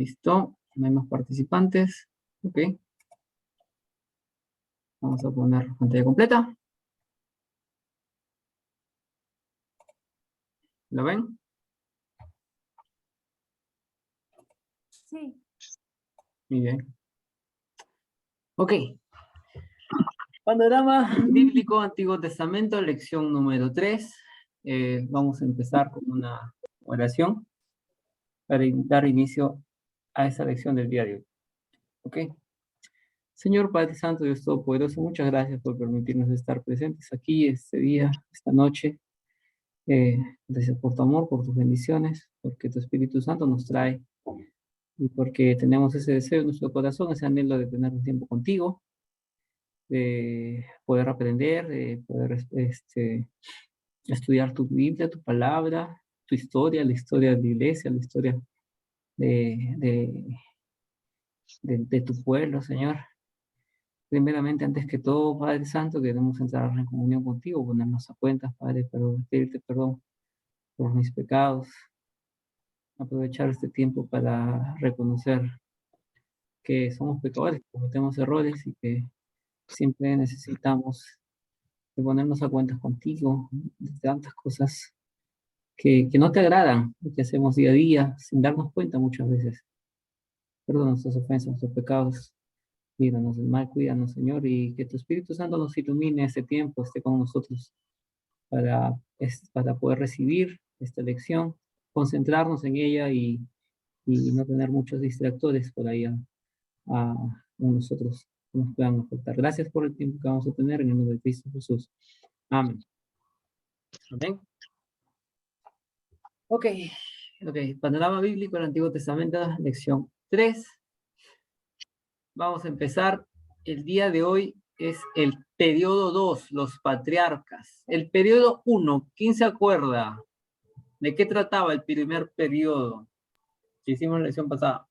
Listo. No hay más participantes. Ok. Vamos a poner pantalla completa. ¿Lo ven? Sí. Muy bien. Ok. Panorama bíblico Antiguo Testamento, lección número 3. Vamos a empezar con una oración para dar inicio a esa lección del día de hoy. Ok. Señor Padre Santo, Dios Todopoderoso, muchas gracias por permitirnos estar presentes aquí este día, esta noche. Gracias por tu amor, por tus bendiciones, porque tu Espíritu Santo nos trae y porque tenemos ese deseo en nuestro corazón, ese anhelo de tener un tiempo contigo, de poder aprender, de poder estudiar tu Biblia, tu palabra, tu historia, la historia de la iglesia, la historia de, de, de tu pueblo, Señor. Primeramente, antes que todo, Padre Santo, queremos entrar en comunión contigo, ponernos a cuentas, Padre, pedirte perdón por mis pecados, aprovechar este tiempo para reconocer que somos pecadores, que cometemos errores y que siempre necesitamos de ponernos a cuentas contigo de tantas cosas que no te agradan, que hacemos día a día sin darnos cuenta muchas veces. Perdona nuestras ofensas, nuestros pecados, líbranos del mal, cuídanos, Señor, y que tu Espíritu Santo nos ilumine este tiempo, esté con nosotros para poder recibir esta lección, concentrarnos en ella y no tener muchos distractores por ahí a nosotros que nos puedan afectar. Gracias por el tiempo que vamos a tener en el nombre de Cristo Jesús. Amén. Amén. Ok, panorama bíblico del Antiguo Testamento, lección 3. Vamos a empezar. El día de hoy es el periodo 2, los patriarcas. El periodo 1, ¿quién se acuerda? ¿De qué trataba el primer periodo que hicimos en la lección pasada?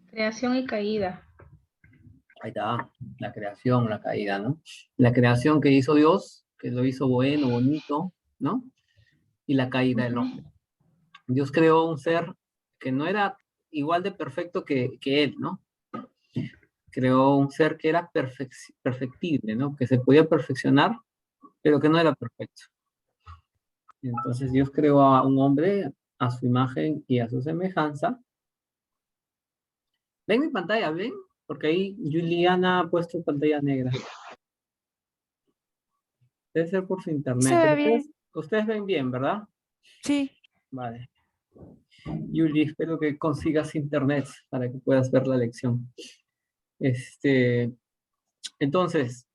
Creación y caída. Ahí está, la creación, la caída, ¿no? La creación que hizo Dios, que lo hizo bueno, bonito, ¿no? Y la caída del hombre. Dios creó un ser que no era igual de perfecto que él, ¿no? Creó un ser que era perfectible, ¿no? Que se podía perfeccionar, pero que no era perfecto. Entonces Dios creó a un hombre a su imagen y a su semejanza. ¿Ven mi pantalla? ¿Ven? Porque ahí Juliana ha puesto pantalla negra. Debe ser por su Se internet. ve Pero bien. ustedes ven bien, ¿verdad? Sí. Vale. Yuli, espero que consigas internet para que puedas ver la lección. Entonces,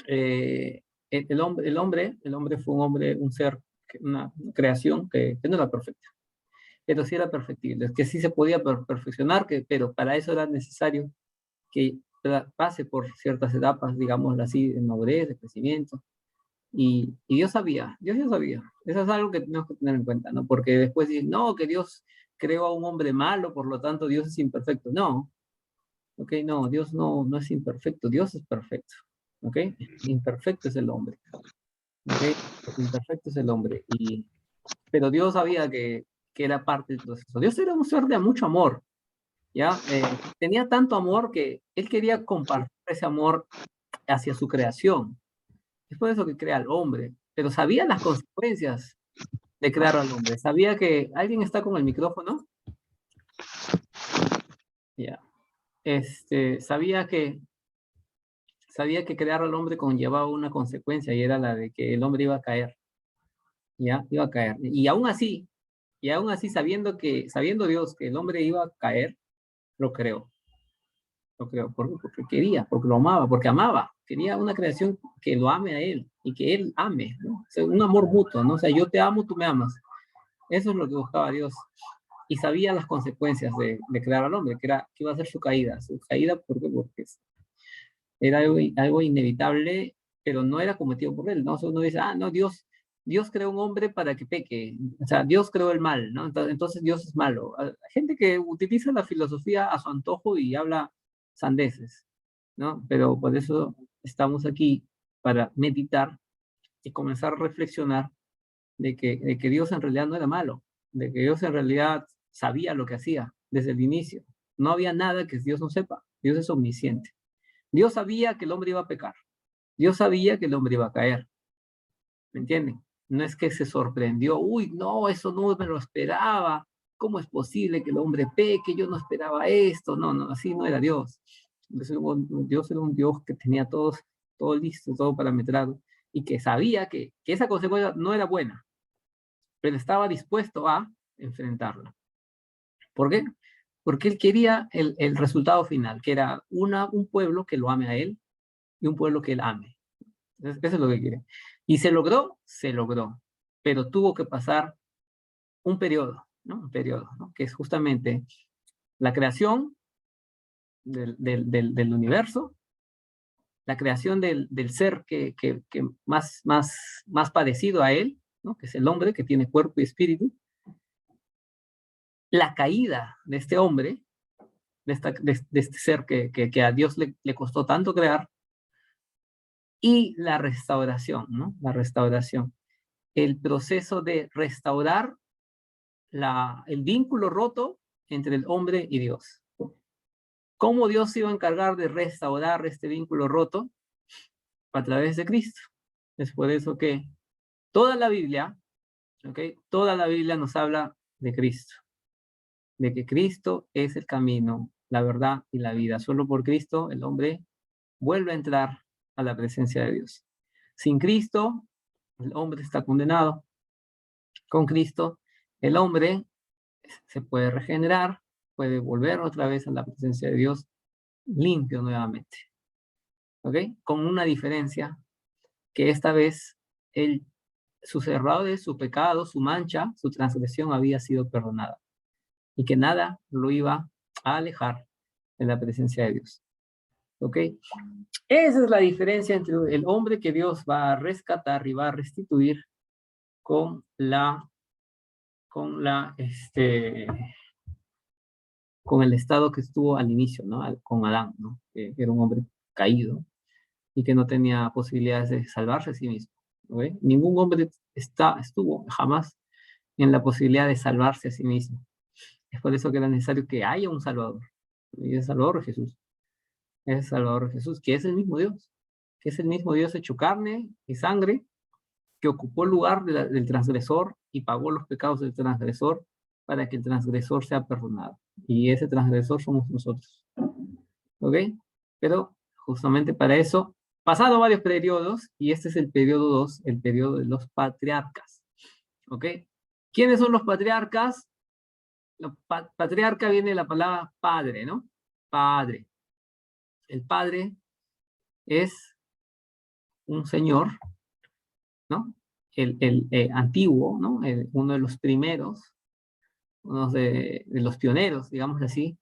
el hombre fue un hombre, un ser, una creación que no era perfecta, pero sí era perfectible, que sí se podía perfeccionar, pero para eso era necesario que pase por ciertas etapas, digámoslo así, de madurez, de crecimiento. Y Dios sabía, Dios ya sabía. Eso es algo que tenemos que tener en cuenta, ¿no? Porque después dicen, no, que Dios creó a un hombre malo, por lo tanto Dios es imperfecto. No, ok, no, Dios no es imperfecto, Dios es perfecto, ok. Imperfecto es el hombre, ok. Imperfecto es el hombre. Pero Dios sabía que era parte del proceso. Dios era un ser de mucho amor, ¿ya? Tenía tanto amor que Él quería compartir ese amor hacia su creación. Es por eso que crea al hombre, pero sabía las consecuencias de crear al hombre. Sabía que alguien está con el micrófono. Ya. Sabía que crear al hombre conllevaba una consecuencia y era la de que el hombre iba a caer. Ya, iba a caer. Y aún así sabiendo Dios que el hombre iba a caer, lo creó. Lo creó porque quería, porque lo amaba, porque amaba. Quería una creación que lo ame a él y que él ame, ¿no? O sea, un amor mutuo, ¿no? O sea, yo te amo, tú me amas. Eso es lo que buscaba Dios. Y sabía las consecuencias de crear al hombre, que iba a ser su caída. Su caída, ¿por qué? Porque era algo inevitable, pero no era cometido por él, ¿no? Uno dice, no, Dios creó un hombre para que peque. O sea, Dios creó el mal, ¿no? Entonces Dios es malo. Hay gente que utiliza la filosofía a su antojo y habla sandeces, ¿no? Pero por eso estamos aquí para meditar y comenzar a reflexionar de que Dios en realidad no era malo, de que Dios en realidad sabía lo que hacía desde el inicio. No había nada que Dios no sepa. Dios es omnisciente. Dios sabía que el hombre iba a pecar. Dios sabía que el hombre iba a caer. ¿Me entienden? No es que se sorprendió, uy, no, eso no me lo esperaba. ¿Cómo es posible que el hombre peque? Yo no esperaba esto. No, no, así no era Dios. Dios era un Dios que tenía todo listo, todo parametrado, y que sabía que esa consecuencia no era buena, pero estaba dispuesto a enfrentarla. ¿Por qué? Porque él quería el resultado final, que era un pueblo que lo ame a él y un pueblo que él ame. Entonces, eso es lo que quiere. Y se logró, pero tuvo que pasar un periodo, ¿no? Un periodo, ¿no? Que es justamente la creación del universo, la creación del ser que más parecido a él, ¿no? Que es el hombre, que tiene cuerpo y espíritu, la caída de este hombre, de este ser que a Dios le costó tanto crear, y la restauración, ¿no? La restauración. El proceso de restaurar el vínculo roto entre el hombre y Dios. ¿Cómo Dios se iba a encargar de restaurar este vínculo roto? A través de Cristo. Es por eso que toda la Biblia, ¿ok? Toda la Biblia nos habla de Cristo, de que Cristo es el camino, la verdad y la vida. Solo por Cristo el hombre vuelve a entrar a la presencia de Dios. Sin Cristo, el hombre está condenado. Con Cristo, el hombre se puede regenerar, puede volver otra vez a la presencia de Dios limpio nuevamente. ¿Ok? Con una diferencia, que esta vez sus errores, su pecado, su mancha, su transgresión había sido perdonada y que nada lo iba a alejar de la presencia de Dios. ¿Ok? Esa es la diferencia entre el hombre que Dios va a rescatar y va a restituir con con el estado que estuvo al inicio, ¿no? Con Adán, ¿no? Que era un hombre caído y que no tenía posibilidades de salvarse a sí mismo. ¿Okay? Ningún hombre estuvo jamás en la posibilidad de salvarse a sí mismo. Es por eso que era necesario que haya un Salvador. Y el Salvador es Jesús. Es el Salvador Jesús, que es el mismo Dios. Que es el mismo Dios hecho carne y sangre, que ocupó el lugar del transgresor y pagó los pecados del transgresor para que el transgresor sea perdonado. Y ese transgresor somos nosotros. ¿Ok? Pero justamente para eso, pasado varios periodos, y este es el periodo 2, el periodo de los patriarcas. ¿Ok? ¿Quiénes son los patriarcas? Patriarca viene de la palabra padre, ¿no? Padre. El padre es un señor, ¿no? El antiguo, ¿no? Uno de los primeros, uno de los pioneros, digamos así,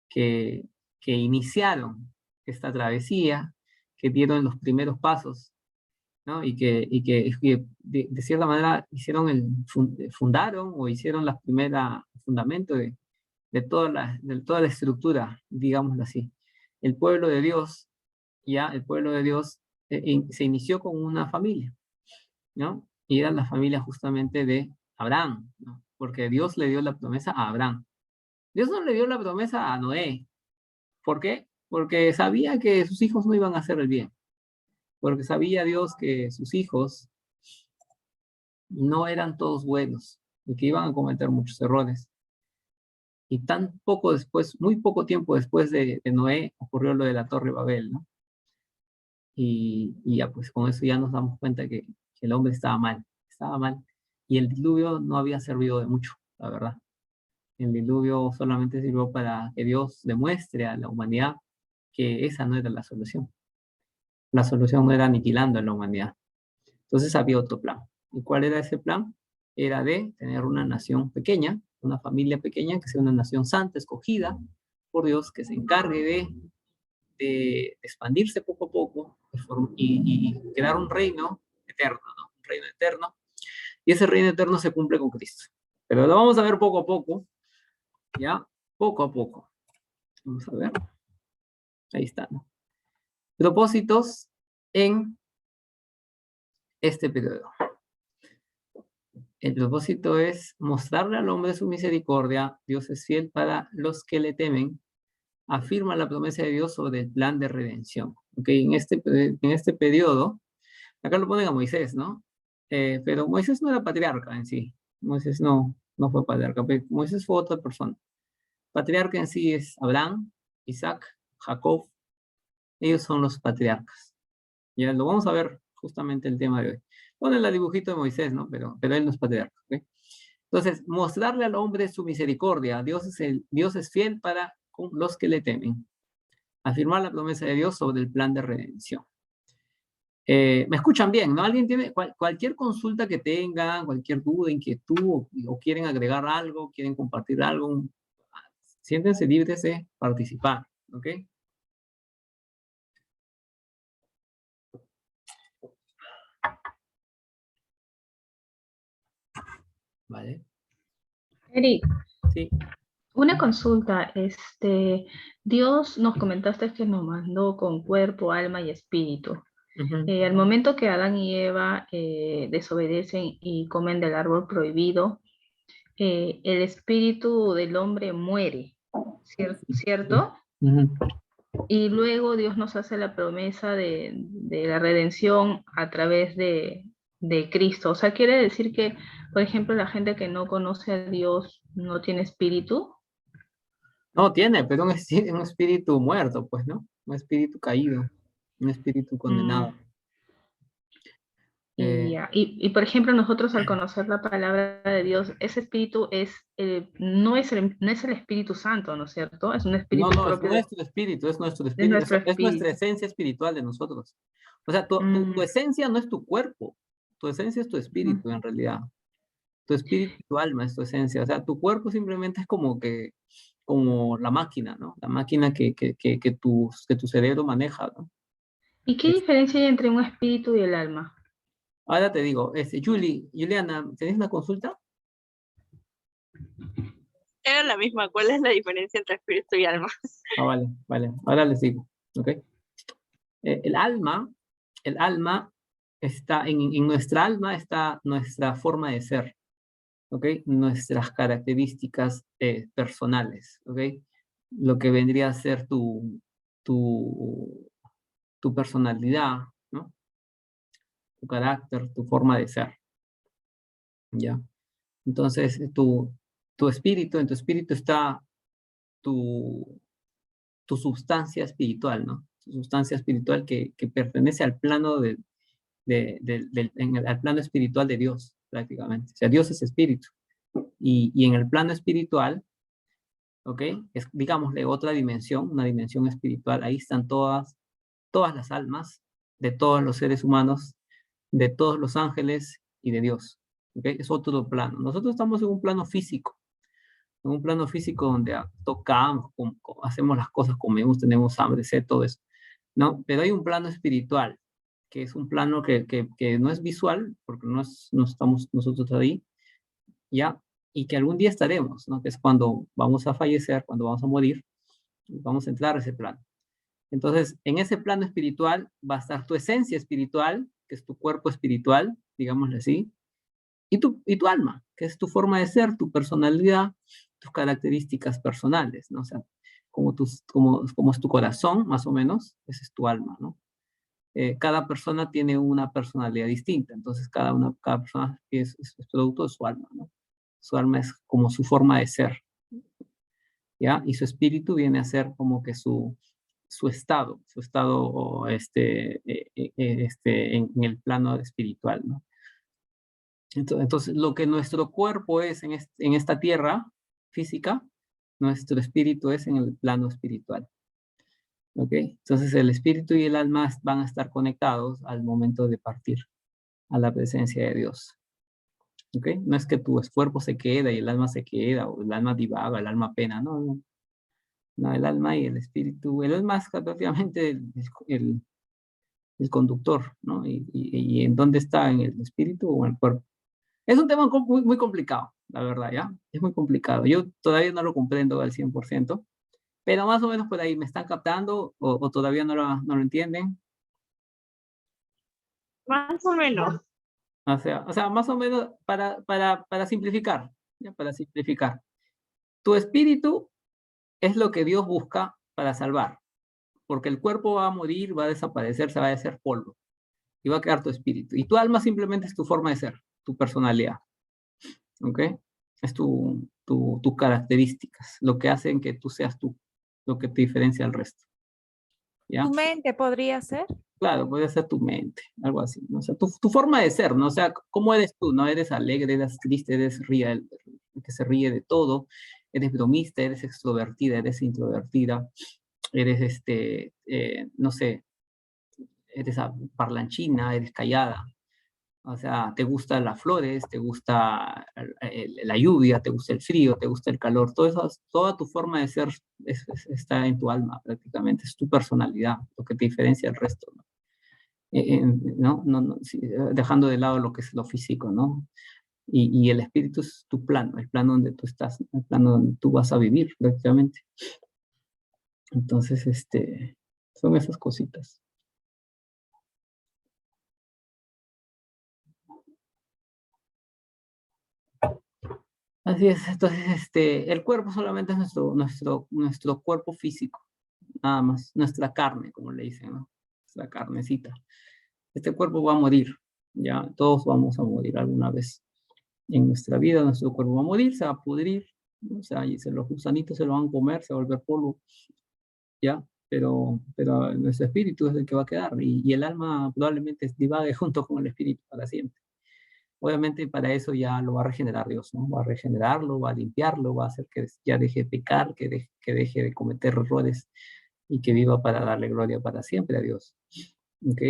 que, que iniciaron esta travesía, que dieron los primeros pasos, ¿no? Y que de cierta manera fundaron o hicieron la primera fundamento de toda la estructura, digámoslo así. El pueblo de Dios, el pueblo de Dios se inició con una familia, ¿no? Y era la familia justamente de Abraham, ¿no? Porque Dios le dio la promesa a Abraham. Dios no le dio la promesa a Noé. ¿Por qué? Porque sabía que sus hijos no iban a hacer el bien. Porque sabía Dios que sus hijos no eran todos buenos y que iban a cometer muchos errores. Y tan poco después, muy poco tiempo después de Noé, ocurrió lo de la Torre Babel, ¿no? Y ya pues con eso ya nos damos cuenta que el hombre estaba mal, y el diluvio no había servido de mucho, la verdad. El diluvio solamente sirvió para que Dios demuestre a la humanidad que esa no era la solución. La solución no era aniquilando a la humanidad. Entonces había otro plan. ¿Y cuál era ese plan? Era de tener una nación pequeña, una familia pequeña, que sea una nación santa, escogida por Dios, que se encargue de expandirse poco a poco y crear un reino eterno, ¿no? Un reino eterno. Y ese reino eterno se cumple con Cristo. Pero lo vamos a ver poco a poco, ¿ya? Poco a poco. Vamos a ver. Ahí está, ¿no? Propósitos en este periodo. El propósito es mostrarle al hombre su misericordia. Dios es fiel para los que le temen. Afirma la promesa de Dios sobre el plan de redención. ¿Ok? En este periodo, acá lo ponen a Moisés, ¿no? Pero Moisés no era patriarca en sí. Moisés no fue patriarca. Moisés fue otra persona. Patriarca en sí es Abraham, Isaac, Jacob. Ellos son los patriarcas. Ya lo vamos a ver justamente el tema de hoy. Pone el dibujito de Moisés, ¿no? Pero él no es patriarca. ¿Ok? Entonces, mostrarle al hombre su misericordia. Dios es fiel para con los que le temen. Afirmar la promesa de Dios sobre el plan de redención. Me escuchan bien, ¿no? ¿Alguien tiene cualquier consulta que tengan, cualquier duda, inquietud, o quieren agregar algo, quieren compartir algo? Siéntense libres de participar, ¿ok? Vale. Eric, Sí. una consulta. Dios nos comentaste que nos mandó con cuerpo, alma y espíritu. Ujú. Al momento que Adán y Eva desobedecen y comen del árbol prohibido, el espíritu del hombre muere, ¿cierto? Ujú. Y luego Dios nos hace la promesa de la redención a través de Cristo. O sea, quiere decir que, por ejemplo, la gente que no conoce a Dios no tiene espíritu. No, tiene, pero un espíritu muerto, pues, ¿no? Un espíritu caído, un espíritu Mm, condenado. y, Eh, ya. Por ejemplo, nosotros al conocer la palabra de Dios, ese espíritu no es el Espíritu Santo, ¿no es cierto? Es un espíritu no, es propio nuestro de espíritu, nuestro es nuestra espíritu. esencia espiritual de nosotros. O sea, tu Mm, esencia no es tu cuerpo, tu esencia es tu espíritu mm. en realidad. Tu espíritu y tu alma es tu esencia. O sea, tu cuerpo simplemente es como la máquina, ¿no? La máquina que tu cerebro maneja, ¿no? ¿Y qué Es- diferencia hay entre un espíritu y el alma? Ahora te digo, Juliana, ¿tenés una consulta? Era la misma. ¿Cuál es la diferencia entre espíritu y alma? Ah, vale, vale. Ahora les digo, ¿ok? El alma está, en nuestra alma está nuestra forma de ser, ¿ok? Nuestras características personales, ¿ok? Lo que vendría a ser tu, tu personalidad, ¿no? Tu carácter, tu forma de ser, ¿ya? Entonces, tu espíritu, en tu espíritu está tu, tu sustancia espiritual, ¿no? Tu sustancia espiritual que pertenece al plano al plano espiritual de Dios, prácticamente. O sea, Dios es espíritu. Y en el plano espiritual, ¿ok? Es, digámosle, otra dimensión, una dimensión espiritual. Ahí están todas las almas de todos los seres humanos, de todos los ángeles y de Dios. ¿Ok? Es otro plano. Nosotros estamos en un plano físico donde tocamos, hacemos las cosas, comemos, tenemos hambre, sed, todo eso. ¿No? Pero hay un plano espiritual, que es un plano que no es visual, porque no estamos nosotros ahí, ¿ya? Y que algún día estaremos, ¿no? Que es cuando vamos a fallecer, cuando vamos a morir, vamos a entrar a ese plano. Entonces, en ese plano espiritual va a estar tu esencia espiritual, que es tu cuerpo espiritual, digámosle así, y tu alma, que es tu forma de ser, tu personalidad, tus características personales, ¿no? O sea, como es tu corazón, más o menos, ese es tu alma, ¿no? Cada persona tiene una personalidad distinta, entonces cada persona es producto de su alma, ¿no? Su alma es como su forma de ser, ¿ya? Y su espíritu viene a ser como que su estado en el plano espiritual, ¿no? Entonces, lo que nuestro cuerpo es en esta tierra física, nuestro espíritu es en el plano espiritual, ¿ok? Entonces, el espíritu y el alma van a estar conectados al momento de partir a la presencia de Dios, ¿ok? No es que tu cuerpo se queda y el alma se queda, o el alma divaga, el alma pena, no, no. No, el alma y el espíritu, el alma es prácticamente el conductor, ¿no? Y en dónde está, en el espíritu o en el cuerpo. Es un tema muy complicado, la verdad, ¿ya? Es muy complicado. Yo todavía no lo comprendo al 100%, pero más o menos por ahí me están captando o todavía no lo entienden. Más o menos. O sea, más o menos para simplificar, ¿ya? Para simplificar. Tu espíritu es lo que Dios busca para salvar, porque el cuerpo va a morir, va a desaparecer, se va a hacer polvo, y va a quedar tu espíritu. Y tu alma simplemente es tu forma de ser, tu personalidad, ¿ok? Es tus características, lo que hacen que tú seas tú, lo que te diferencia del resto, ¿ya? ¿Tu mente podría ser? Claro, puede ser tu mente, algo así, ¿no? O sea, tu forma de ser, ¿no? O sea, ¿cómo eres tú? ¿No? Eres alegre, eres triste, eres el que se ríe de todo, eres bromista, eres extrovertida, eres introvertida, eres, no sé, eres parlanchina, eres callada. O sea, te gustan las flores, te gusta la lluvia, te gusta el frío, te gusta el calor. Todo eso, toda tu forma de ser está en tu alma prácticamente, es tu personalidad, lo que te diferencia del resto, ¿no? Sí, dejando de lado lo que es lo físico, ¿no? Y el espíritu es tu plano, el plano donde tú estás, el plano donde tú vas a vivir prácticamente. Entonces, son esas cositas. Así es, entonces, el cuerpo solamente es nuestro cuerpo físico, nada más, nuestra carne, como le dicen, ¿no? Nuestra carnecita. Este cuerpo va a morir, ya, todos vamos a morir alguna vez. En nuestra vida, nuestro cuerpo va a morir, se va a pudrir, ¿no? O sea, y los gusanitos se lo van a comer, se va a volver polvo, ya, pero nuestro espíritu es el que va a quedar, y el alma probablemente divague junto con el espíritu para siempre. Obviamente para eso ya lo va a regenerar Dios, ¿no? Va a regenerarlo, va a limpiarlo, va a hacer que ya deje de pecar, que deje de cometer errores y que viva para darle gloria para siempre a Dios. ¿Ok?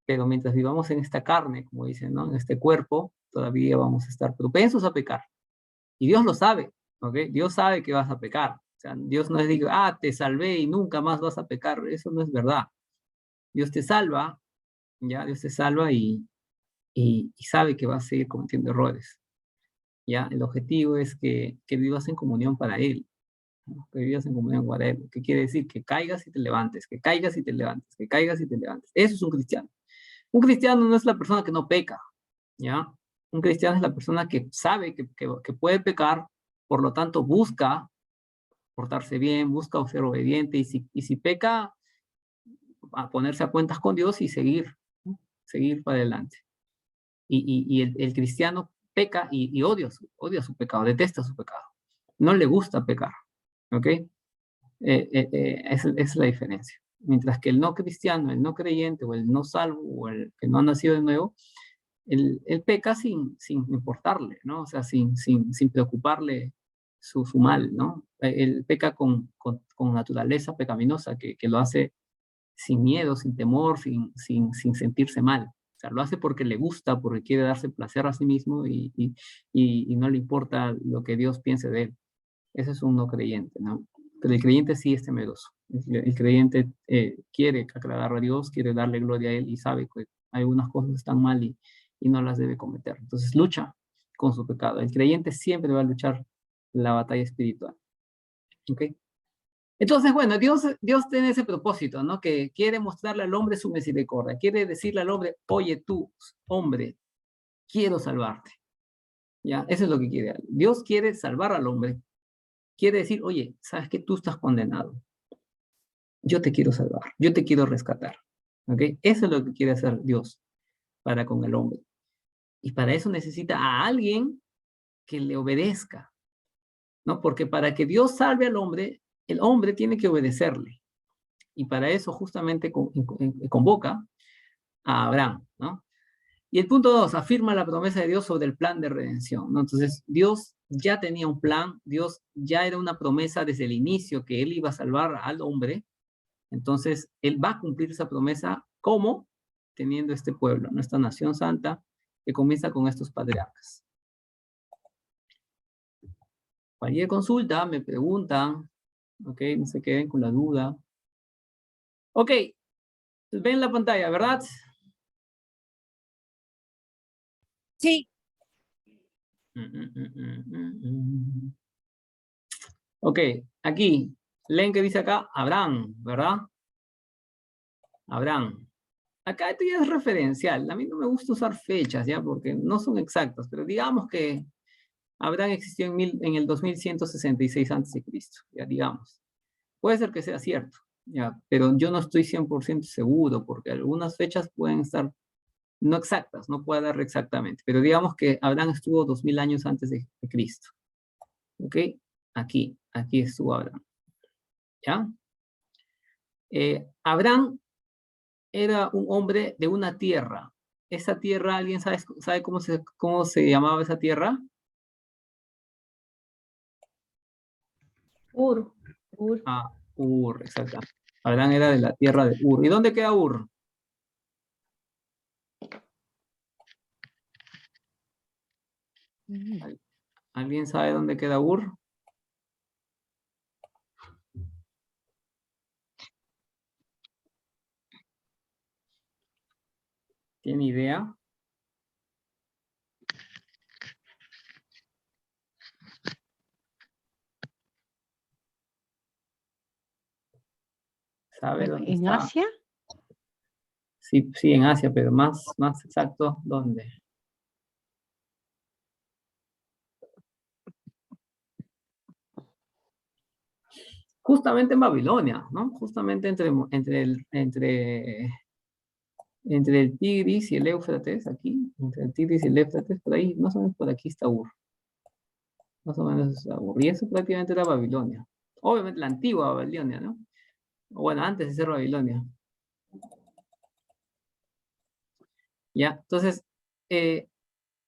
Pero mientras vivamos en esta carne, como dicen, ¿no? En este cuerpo, todavía vamos a estar propensos a pecar. Y Dios lo sabe, ¿ok? Dios sabe que vas a pecar. O sea, Dios no es digo, te salvé y nunca más vas a pecar. Eso no es verdad. Dios te salva, ¿ya? Dios te salva y sabe que vas a seguir cometiendo errores. ¿Ya? El objetivo es que vivas en comunión para Él, ¿no? Que vivas en comunión para Él. ¿Qué quiere decir? Que caigas y te levantes, que caigas y te levantes, que caigas y te levantes. Eso es un cristiano. Un cristiano no es la persona que no peca, ¿ya? Un cristiano es la persona que sabe que puede pecar, por lo tanto busca portarse bien, busca ser obediente, y si peca, a ponerse a cuentas con Dios y seguir, ¿no? Seguir para adelante. Y el cristiano peca y odia su pecado, detesta su pecado. No le gusta pecar, ¿ok? Es la diferencia. Mientras que el no cristiano, el no creyente, o el no salvo, o el que no ha nacido de nuevo, él peca sin importarle, ¿no? O sea, sin preocuparle su mal, ¿no? Él peca con naturaleza pecaminosa, que lo hace sin miedo, sin temor, sin sentirse mal. O sea, lo hace porque le gusta, porque quiere darse placer a sí mismo y no le importa lo que Dios piense de él. Ese es un no creyente, ¿no? Pero el creyente sí es temeroso. El creyente quiere agradar a Dios, quiere darle gloria a Él y sabe que algunas cosas están mal y no las debe cometer. Entonces lucha con su pecado. El creyente siempre va a luchar la batalla espiritual. ¿Ok? Entonces, bueno, Dios tiene ese propósito, ¿no? Que quiere mostrarle al hombre su misericordia. Quiere decirle al hombre, oye tú, hombre, quiero salvarte. ¿Ya? Eso es lo que quiere. Dios quiere salvar al hombre. Quiere decir, oye, sabes que tú estás condenado. Yo te quiero salvar. Yo te quiero rescatar. ¿Ok? Eso es lo que quiere hacer Dios para con el hombre. Y para eso necesita a alguien que le obedezca, ¿no? Porque para que Dios salve al hombre, el hombre tiene que obedecerle. Y para eso justamente convoca a Abraham, ¿no? Y el punto 2, afirma la promesa de Dios sobre el plan de redención, ¿no? Entonces, Dios ya tenía un plan, Dios ya era una promesa desde el inicio que Él iba a salvar al hombre. Entonces, Él va a cumplir esa promesa, ¿cómo? Teniendo este pueblo, nuestra nación santa, que comienza con estos patriarcas. Cualquier consulta, me preguntan, ¿ok? No se queden con la duda. Ok, ven la pantalla, ¿verdad? Sí. Ok, aquí, leen que dice acá, Abraham, ¿verdad? Abraham. acá esto ya es referencial. A mí no me gusta usar fechas, ¿ya? Porque no son exactas, pero digamos que Abraham existió en el 2166 a.C., ya digamos. Puede ser que sea cierto, ya, pero yo no estoy 100% seguro, porque algunas fechas pueden estar no exactas, no puedo dar exactamente, pero digamos que Abraham estuvo 2000 años antes de Cristo. ¿Ok? Aquí estuvo Abraham. ¿Ya? Abraham era un hombre de una tierra. Esa tierra, ¿alguien sabe cómo se llamaba esa tierra? Ur. Ur, exacto. Abraham era de la tierra de Ur. ¿Y dónde queda Ur? ¿Alguien sabe dónde queda Ur? ¿Tiene idea? ¿Sabe dónde ¿En está? Asia? Sí, sí, en Asia, pero más exacto, ¿dónde? Justamente en Babilonia, ¿no? Justamente entre el Tigris y el Éufrates, aquí, entre el Tigris y el Éufrates, por ahí, más o menos por aquí está Ur. Más o menos está Ur. Y eso prácticamente era Babilonia. Obviamente la antigua Babilonia, ¿no? Bueno, antes de ser Babilonia. Ya, entonces,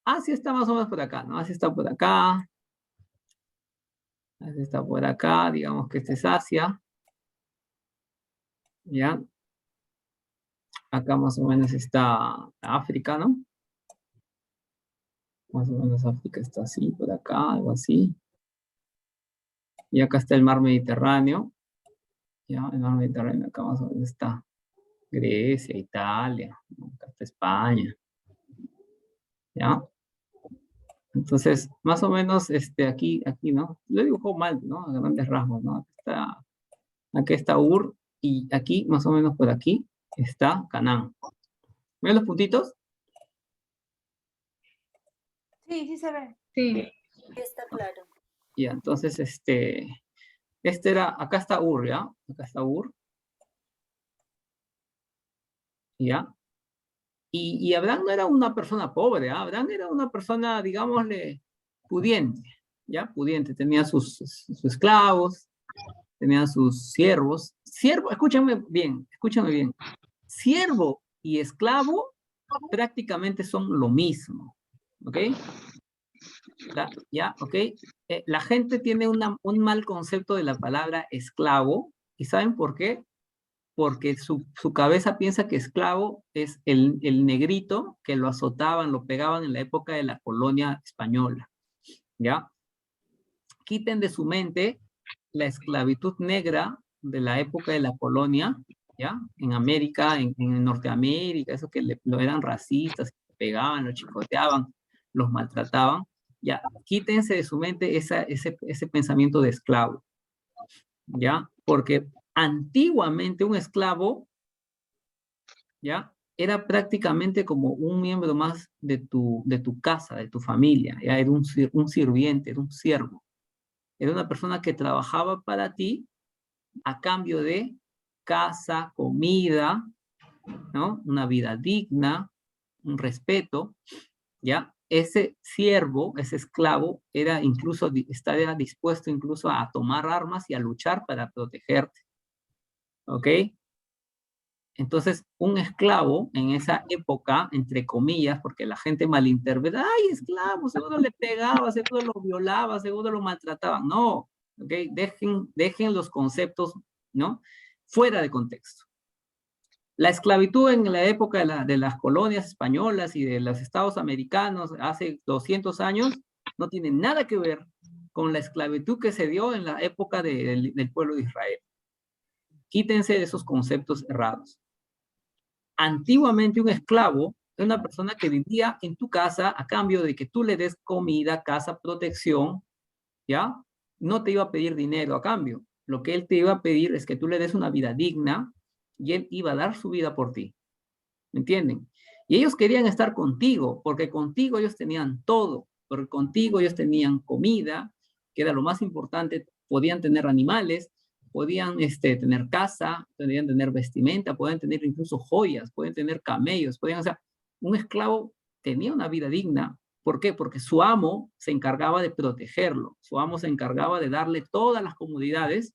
Asia está más o menos por acá, ¿no? Asia está por acá. Asia está por acá, digamos que este es Asia. Ya. Acá más o menos está África, ¿no? Más o menos África está así, por acá, algo así. Y acá está el mar Mediterráneo. Ya, el mar Mediterráneo acá más o menos está Grecia, Italia, ¿no? Acá está España. ¿Ya? Entonces, más o menos, aquí, ¿no? Lo dibujo mal, ¿no? A grandes rasgos, ¿no? Aquí está Ur, y aquí, más o menos por aquí, está Canaán. ¿Ven los puntitos? Sí, sí se ve. Sí. Está claro. Ya, entonces, acá está Ur, ¿ya? Acá está Ur. ¿Ya? Y Abraham no era una persona pobre, ¿ah? Abraham era una persona, digámosle, pudiente, ¿ya? Pudiente. Tenía sus esclavos, tenía sus siervos. Siervo, escúchame bien. Siervo y esclavo prácticamente son lo mismo, ¿ok? ¿Ya? ¿Ok? La gente tiene un mal concepto de la palabra esclavo, ¿y saben por qué? Porque su cabeza piensa que esclavo es el negrito que lo azotaban, lo pegaban en la época de la colonia española, ¿ya? Quiten de su mente la esclavitud negra de la época de la colonia, ¿ya? En América, en Norteamérica, eso que lo eran racistas, pegaban, lo chicoteaban, los maltrataban, ya, quítense de su mente ese pensamiento de esclavo, ¿ya? Porque antiguamente un esclavo, ¿ya? Era prácticamente como un miembro más de tu casa, de tu familia, ¿ya? Era un sirviente, era un siervo. Era una persona que trabajaba para ti a cambio de casa, comida, ¿no? Una vida digna, un respeto, ¿ya? Ese siervo, ese esclavo, estaba dispuesto incluso a tomar armas y a luchar para protegerte, ¿ok? Entonces, un esclavo en esa época, entre comillas, porque la gente malinterpreta, ay, esclavo, seguro le pegaba, seguro lo violaba, seguro lo maltrataba. No, ¿ok? Dejen los conceptos, ¿no? Fuera de contexto. La esclavitud en la época de las colonias españolas y de los estados americanos hace 200 años no tiene nada que ver con la esclavitud que se dio en la época del pueblo de Israel. Quítense de esos conceptos errados. Antiguamente un esclavo era una persona que vivía en tu casa a cambio de que tú le des comida, casa, protección, ¿ya? No te iba a pedir dinero a cambio. Lo que él te iba a pedir es que tú le des una vida digna y él iba a dar su vida por ti. ¿Me entienden? Y ellos querían estar contigo, porque contigo ellos tenían todo, porque contigo ellos tenían comida, que era lo más importante, podían tener animales, podían tener casa, podían tener vestimenta, podían tener incluso joyas, podían tener camellos, podían, o sea, un esclavo tenía una vida digna. ¿Por qué? Porque su amo se encargaba de protegerlo, su amo se encargaba de darle todas las comodidades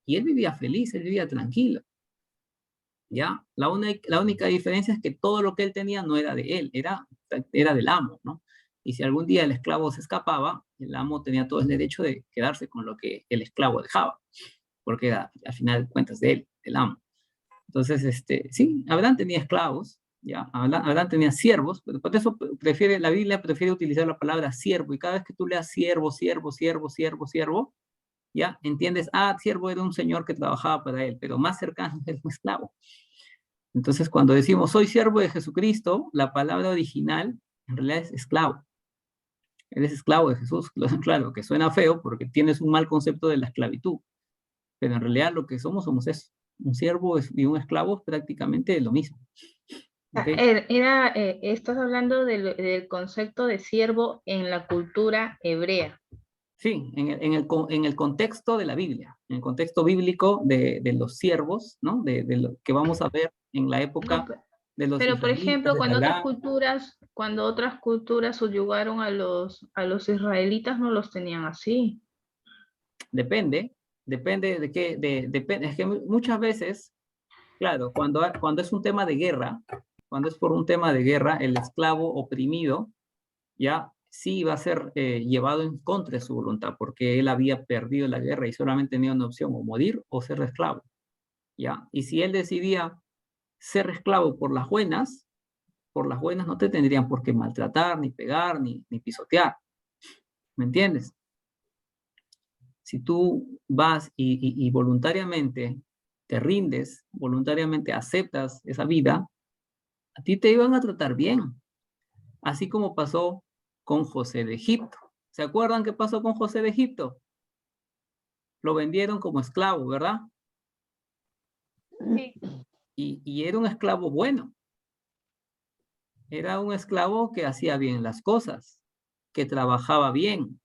y él vivía feliz, él vivía tranquilo. ¿Ya? La única diferencia es que todo lo que él tenía no era de él, era del amo, ¿no? Y si algún día el esclavo se escapaba, el amo tenía todo el derecho de quedarse con lo que el esclavo dejaba, porque era, al final de cuentas, de él, del amo. Entonces, sí, Abraham tenía esclavos, ¿ya? Abraham tenía siervos, pero por eso la Biblia prefiere utilizar la palabra siervo, y cada vez que tú leas siervo, siervo, siervo, siervo, siervo, ¿ya? Entiendes, siervo era un señor que trabajaba para él, pero más cercano era un esclavo. Entonces, cuando decimos soy siervo de Jesucristo, la palabra original en realidad es esclavo. Eres esclavo de Jesús. Claro, que suena feo porque tienes un mal concepto de la esclavitud, pero en realidad lo que somos eso. Un siervo y un esclavo es prácticamente lo mismo. ¿Okay? Estás hablando del concepto de siervo en la cultura hebrea. Sí, en el contexto de la Biblia, en el contexto bíblico de los siervos, ¿no? De lo que vamos a ver en la época de los Pero, por israelitas, ejemplo, de Abraham. cuando otras culturas subyugaron a los israelitas, no los tenían así. Depende de qué, depende, es que muchas veces, claro, cuando es un tema de guerra, cuando es por un tema de guerra, el esclavo oprimido, ya sí va a ser llevado en contra de su voluntad, porque él había perdido la guerra y solamente tenía una opción, o morir o ser esclavo, ya. Y si él decidía ser esclavo por las buenas no te tendrían por qué maltratar, ni pegar, ni pisotear, ¿me entiendes? Si tú vas y voluntariamente te rindes, voluntariamente aceptas esa vida, a ti te iban a tratar bien. Así como pasó con José de Egipto. ¿Se acuerdan qué pasó con José de Egipto? Lo vendieron como esclavo, ¿verdad? Sí. Y era un esclavo bueno. Era un esclavo que hacía bien las cosas, que trabajaba bien.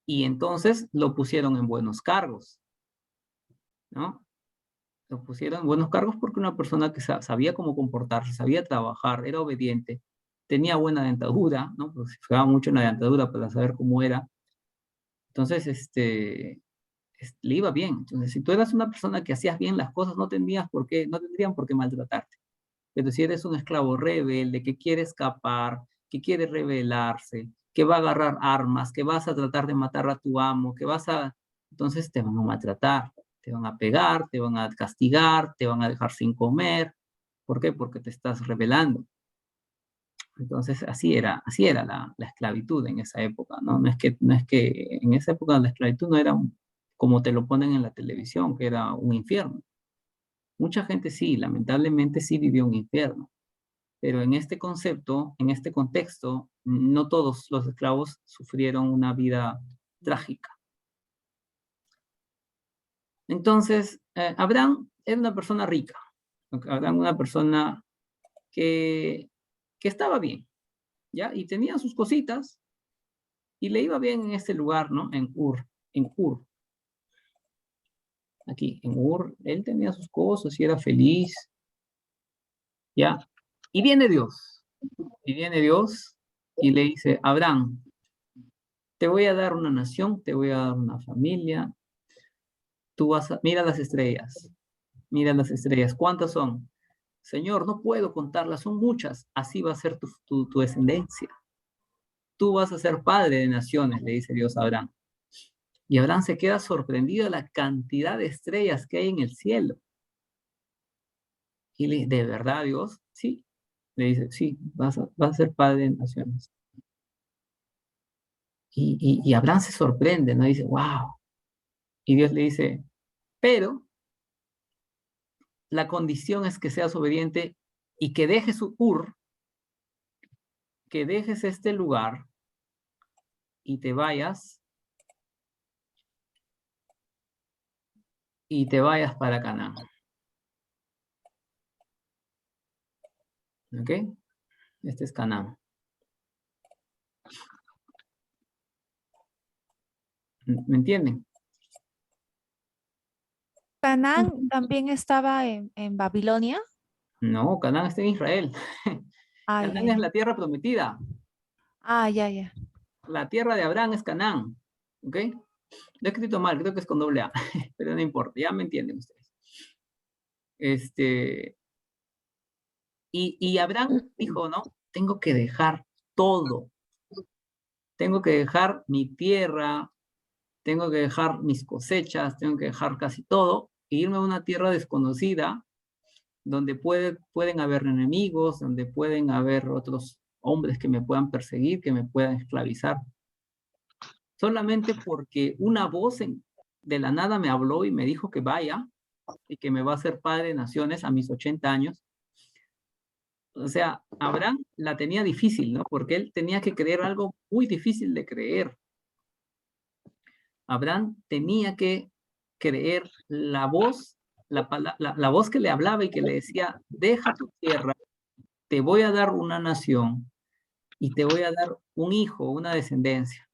Y entonces lo pusieron en buenos cargos, ¿no? Lo pusieron en buenos cargos porque una persona que sabía cómo comportarse, sabía trabajar, era obediente, tenía buena dentadura, ¿no? Porque se fijaba mucho en la dentadura para saber cómo era. Entonces, le iba bien. Entonces, si tú eras una persona que hacías bien las cosas, no tendrían por qué maltratarte. Pero si eres un esclavo rebelde que quiere escapar, que quiere rebelarse, que va a agarrar armas, que vas a tratar de matar a tu amo, entonces te van a maltratar, te van a pegar, te van a castigar, te van a dejar sin comer. ¿Por qué? Porque te estás rebelando. Entonces, así era la esclavitud en esa época, ¿no? No es que en esa época la esclavitud no era como te lo ponen en la televisión, que era un infierno. Mucha gente sí, lamentablemente sí vivió un infierno, pero en este concepto, en este contexto, no todos los esclavos sufrieron una vida trágica. Entonces, Abraham era una persona rica, Abraham una persona que estaba bien, ¿ya? Y tenía sus cositas, y le iba bien en este lugar, ¿no? En Ur. Aquí, en Ur, él tenía sus cosas y era feliz, ¿ya? Y viene Dios y le dice, Abraham, te voy a dar una nación, te voy a dar una familia, mira las estrellas, ¿cuántas son? Señor, no puedo contarlas, son muchas, así va a ser tu descendencia. Tú vas a ser padre de naciones, le dice Dios a Abraham. Y Abraham se queda sorprendido de la cantidad de estrellas que hay en el cielo. Y le dice, ¿de verdad, Dios? Sí. Le dice, sí, vas a ser padre de naciones. Y Abraham se sorprende, ¿no? Dice, wow. Y Dios le dice, pero la condición es que seas obediente y que dejes que dejes este lugar y te vayas para Canaán. ¿Ok? Este es Canaán. ¿Me entienden? Canaán también estaba en Babilonia. No, Canaán está en Israel. Ah, ya, Canaán es ya. la tierra prometida. Ah, ya, ya. La tierra de Abraham es Canaán. ¿Ok? Lo he escrito mal, creo que es con doble A, pero no importa, ya me entienden ustedes. Y Abraham dijo, no, tengo que dejar todo. Tengo que dejar mi tierra, tengo que dejar mis cosechas, tengo que dejar casi todo, e irme a una tierra desconocida, donde pueden haber enemigos, donde pueden haber otros hombres que me puedan perseguir, que me puedan esclavizar. Solamente porque una voz de la nada me habló y me dijo que vaya y que me va a hacer padre de naciones a mis 80 años. O sea, Abraham la tenía difícil, ¿no? Porque él tenía que creer algo muy difícil de creer. Abraham tenía que creer la voz, la voz que le hablaba y que le decía, deja tu tierra, te voy a dar una nación y te voy a dar un hijo, una descendencia.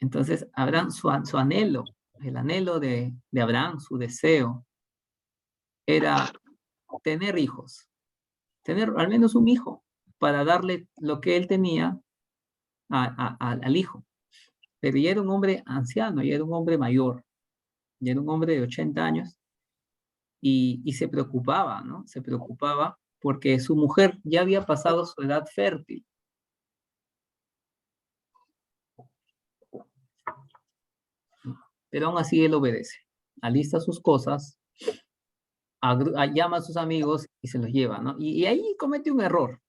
Entonces, Abraham, su anhelo, el anhelo de Abraham, su deseo, era tener hijos, tener al menos un hijo para darle lo que él tenía al hijo. Pero ya era un hombre anciano, ya era un hombre mayor, ya era un hombre de 80 años y se preocupaba, ¿no? Se preocupaba porque su mujer ya había pasado su edad fértil. Pero aún así él obedece. Alista sus cosas, llama a sus amigos y se los lleva, ¿no? Y ahí comete un error.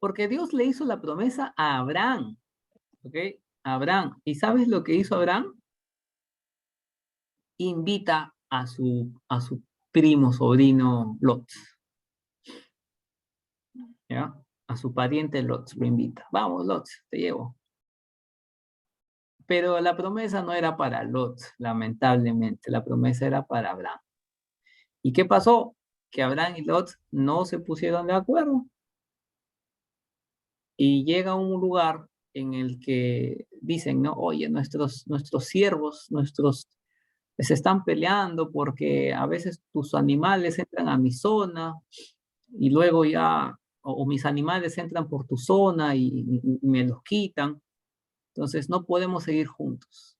Porque Dios le hizo la promesa a Abraham, ¿ok? Abraham. ¿Y sabes lo que hizo Abraham? Invita a su primo, sobrino Lot, ¿ya? A su pariente Lot lo invita. Vamos, Lot, te llevo. Pero la promesa no era para Lot, lamentablemente. La promesa era para Abraham. ¿Y qué pasó? Que Abraham y Lot no se pusieron de acuerdo. Y llega a un lugar en el que dicen, no, oye, nuestros siervos, se están peleando porque a veces tus animales entran a mi zona y luego ya, o mis animales entran por tu zona y me los quitan. Entonces no podemos seguir juntos.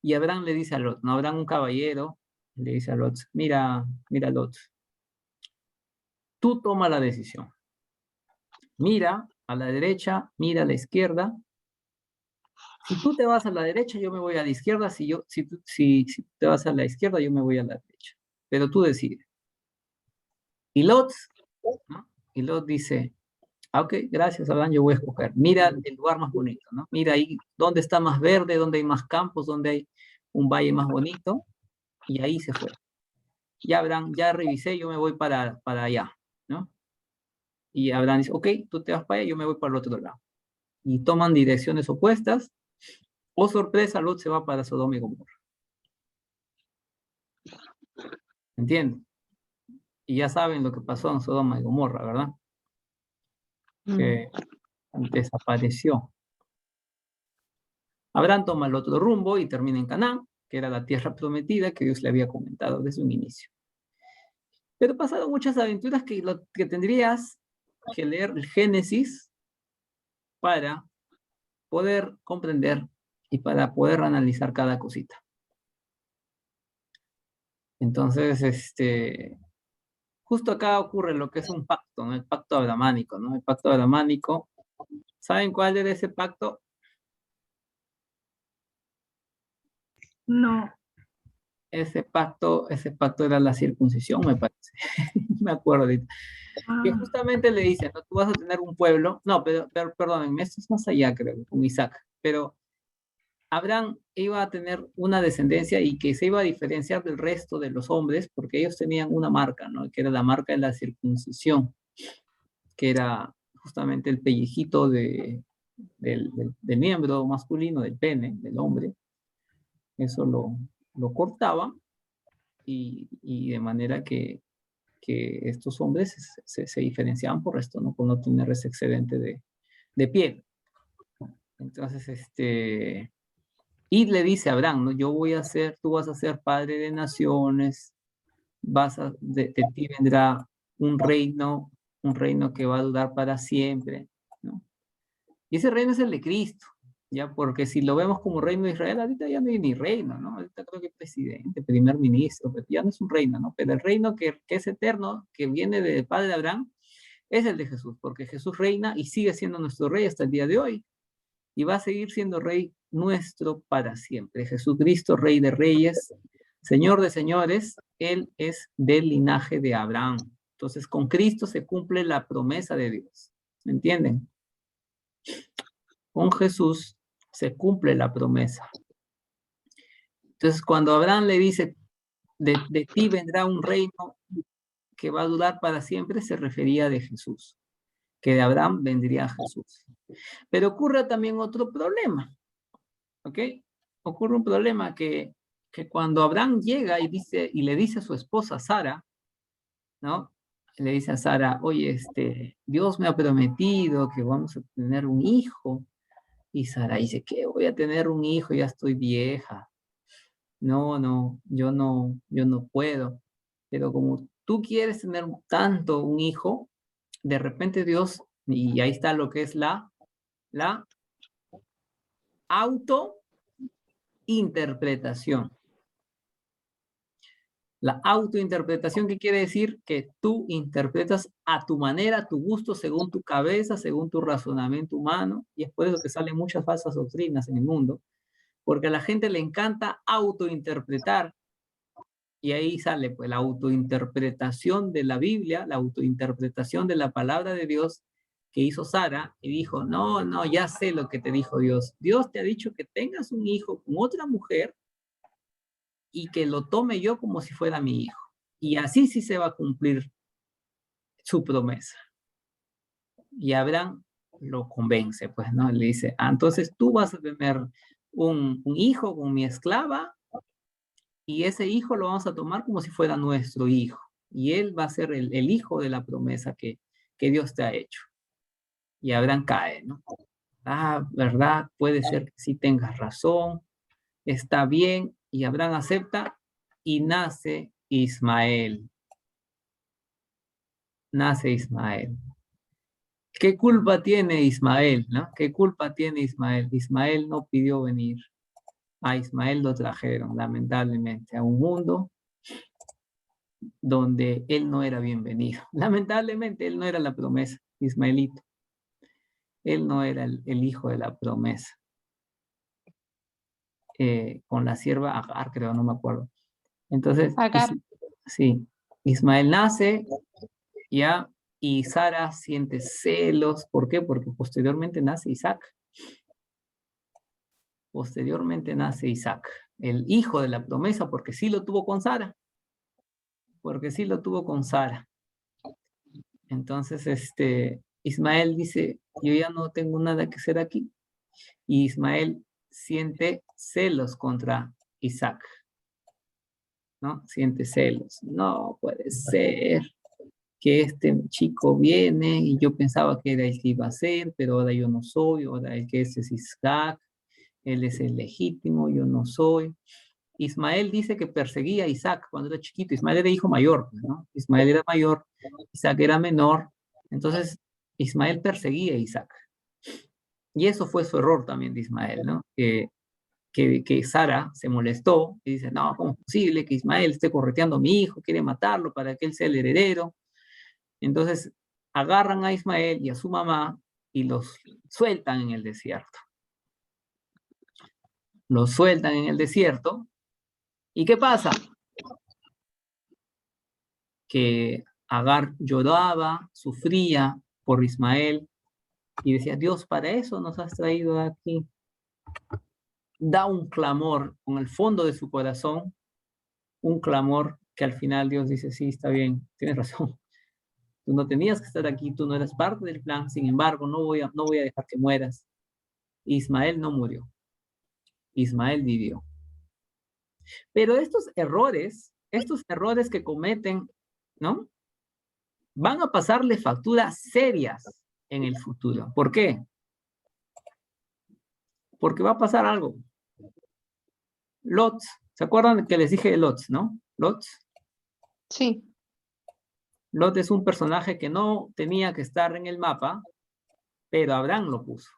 Y Abraham le dice a Lot, no, Abraham un caballero, le dice a Lot, mira, mira Lot, tú toma la decisión. Mira a la derecha, mira a la izquierda. Si tú te vas a la derecha, yo me voy a la izquierda. Si te vas a la izquierda, yo me voy a la derecha. Pero tú decides. Y Lot, ¿no? Y Lot dice, ok, gracias, Abraham, yo voy a escoger. Mira el lugar más bonito, ¿no? Mira ahí dónde está más verde, dónde hay más campos, dónde hay un valle más bonito. Y ahí se fue. Ya, Abraham, ya revisé, yo me voy para allá, ¿no? Y Abraham dice, ok, tú te vas para allá, yo me voy para el otro lado. Y toman direcciones opuestas. Oh, sorpresa, Lot se va para Sodoma y Gomorra. ¿Entienden? Y ya saben lo que pasó en Sodoma y Gomorra, ¿verdad? Que desapareció. Abraham toma el otro rumbo y termina en Canaán, que era la tierra prometida que Dios le había comentado desde un inicio. Pero pasaron muchas aventuras que tendrías que leer el Génesis para poder comprender y para poder analizar cada cosita. Entonces, justo acá ocurre lo que es un pacto, ¿no? El pacto abramánico, ¿no? El pacto abramánico. ¿Saben cuál era ese pacto? No. Ese pacto era la circuncisión, me parece. Me acuerdo ahorita. Que Ah, justamente le dicen, ¿no? Tú vas a tener un pueblo. No, pero perdónenme, esto es más allá, creo, con Isaac. Pero Abraham iba a tener una descendencia y que se iba a diferenciar del resto de los hombres porque ellos tenían una marca, ¿no? Que era la marca de la circuncisión, que era justamente el pellejito del miembro masculino, del pene, del hombre. Eso lo cortaba y de manera que que estos hombres se diferenciaban por esto, ¿no? Por no tener ese excedente de piel. Entonces, y le dice a Abraham, ¿no? Tú vas a ser padre de naciones, de ti vendrá un reino que va a durar para siempre, ¿no? Y ese reino es el de Cristo, ¿ya? Porque si lo vemos como reino de Israel, ahorita ya no hay ni reino, ¿no? Ahorita creo que presidente, primer ministro, pero ya no es un reino, ¿no? Pero el reino que es eterno, que viene del padre de Abraham, es el de Jesús, porque Jesús reina y sigue siendo nuestro rey hasta el día de hoy, y va a seguir siendo rey nuestro para siempre. Jesucristo, rey de reyes, señor de señores, él es del linaje de Abraham. Entonces, con Cristo se cumple la promesa de Dios. ¿Me entienden? Con Jesús se cumple la promesa. Entonces, cuando Abraham le dice, de ti vendrá un reino que va a durar para siempre, se refería de Jesús, que de Abraham vendría Jesús. Pero ocurre también otro problema, ¿ok? Ocurre un problema que cuando Abraham llega y le dice a su esposa Sara, ¿no? Le dice a Sara, oye, Dios me ha prometido que vamos a tener un hijo. Y Sara dice, ¿qué? Voy a tener un hijo, ya estoy vieja. No, yo no puedo. Pero como tú quieres tener tanto un hijo, de repente Dios, y ahí está lo que es la autointerpretación. La autointerpretación, ¿qué quiere decir? Que tú interpretas a tu manera, a tu gusto, según tu cabeza, según tu razonamiento humano, y es por eso que salen muchas falsas doctrinas en el mundo, porque a la gente le encanta autointerpretar, y ahí sale pues la autointerpretación de la Biblia, la autointerpretación de la palabra de Dios que hizo Sara, y dijo, no, ya sé lo que te dijo Dios. Dios te ha dicho que tengas un hijo con otra mujer, y que lo tome yo como si fuera mi hijo. Y así sí se va a cumplir su promesa. Y Abraham lo convence, pues, ¿no? Le dice, entonces tú vas a tener un hijo con mi esclava, y ese hijo lo vamos a tomar como si fuera nuestro hijo. Y él va a ser el hijo de la promesa que Dios te ha hecho. Y Abraham cae, ¿no? ¿Verdad? Puede ser que sí tengas razón, está bien, y Abraham acepta, y nace Ismael. Nace Ismael. ¿Qué culpa tiene Ismael, no? ¿Qué culpa tiene Ismael? Ismael no pidió venir. A Ismael lo trajeron, lamentablemente, a un mundo donde él no era bienvenido. Lamentablemente, él no era la promesa, Ismaelito. Él no era el hijo de la promesa. Con la sierva Agar, creo, no me acuerdo. Entonces, sí, Ismael nace, ya, y Sara siente celos. ¿Por qué? Porque posteriormente nace Isaac. Posteriormente nace Isaac, el hijo de la promesa, porque sí lo tuvo con Sara. Porque sí lo tuvo con Sara. Entonces, Ismael dice, yo ya no tengo nada que hacer aquí. Y Ismael siente celos contra Isaac, ¿no? Siente celos. No puede ser que este chico viene y yo pensaba que era el que iba a ser, pero ahora yo no soy, ahora el que es Isaac, él es el legítimo, yo no soy. Ismael dice que perseguía a Isaac cuando era chiquito. Ismael era hijo mayor, ¿no? Ismael era mayor, Isaac era menor. Entonces, Ismael perseguía a Isaac. Y eso fue su error también de Ismael, ¿no? Que Sara se molestó y dice, no, ¿cómo es posible que Ismael esté correteando a mi hijo? Quiere matarlo para que él sea el heredero. Entonces, agarran a Ismael y a su mamá y los sueltan en el desierto. Los sueltan en el desierto. ¿Y qué pasa? Que Agar lloraba, sufría por Ismael y decía, Dios, para eso nos has traído aquí. Da un clamor con el fondo de su corazón, un clamor que al final Dios dice, sí, está bien, tienes razón. Tú no tenías que estar aquí, tú no eras parte del plan, sin embargo, no voy a dejar que mueras. Ismael no murió. Ismael vivió. Pero estos errores que cometen, ¿no? van a pasarle facturas serias en el futuro. ¿Por qué? Porque va a pasar algo. Lot, ¿se acuerdan que les dije de Lot, no? Lot. Sí. Lot es un personaje que no tenía que estar en el mapa, pero Abraham lo puso.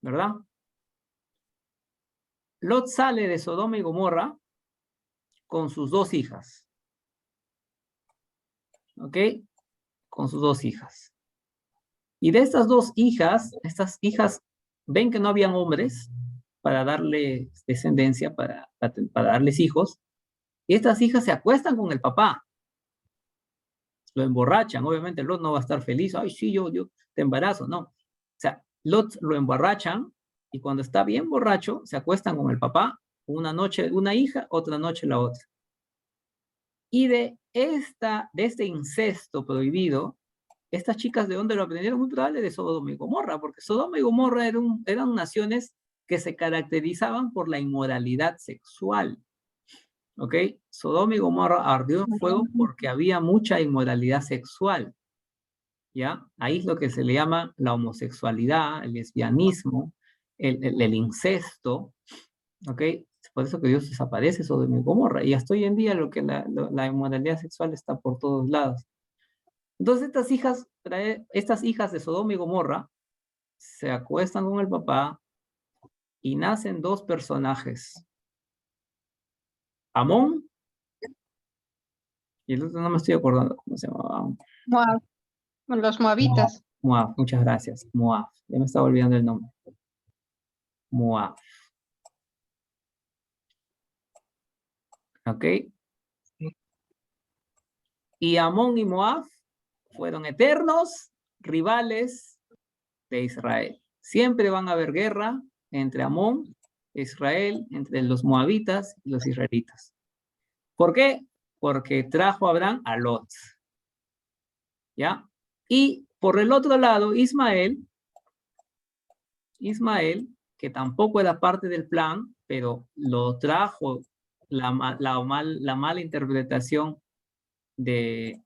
¿Verdad? Lot sale de Sodoma y Gomorra con sus 2 hijas. ¿Ok? Con sus 2 hijas. Y de estas 2 hijas, estas hijas ven que no habían hombres para darle descendencia, para darles hijos, y estas hijas se acuestan con el papá. Lo emborrachan, obviamente Lot no va a estar feliz, ay, sí, yo te embarazo, no. O sea, Lot lo emborrachan, y cuando está bien borracho, se acuestan con el papá, una noche una hija, otra noche la otra. Y de este incesto prohibido, estas chicas, ¿de dónde lo aprendieron? Muy probable de Sodoma y Gomorra, porque Sodoma y Gomorra eran naciones que se caracterizaban por la inmoralidad sexual. ¿Ok? Sodoma y Gomorra ardió en fuego porque había mucha inmoralidad sexual. ¿Ya? Ahí es lo que se le llama la homosexualidad, el lesbianismo, el incesto. ¿Ok? Es por eso que Dios desaparece Sodoma y Gomorra. Y hasta hoy en día la inmoralidad sexual está por todos lados. Entonces estas hijas de Sodoma y Gomorra se acuestan con el papá y nacen 2 personajes. Amón, y el otro no me estoy acordando cómo se llamaba. Moab. Los moabitas. Moab, muchas gracias. Moab, ya me estaba olvidando el nombre. Moab. ¿Ok? Y Amón y Moab fueron eternos rivales de Israel. Siempre van a haber guerra entre Amón e Israel, entre los moabitas y los israelitas. ¿Por qué? Porque trajo a Abraham a Lot. ¿Ya? Y por el otro lado, Ismael, que tampoco era parte del plan, pero lo trajo la mala interpretación de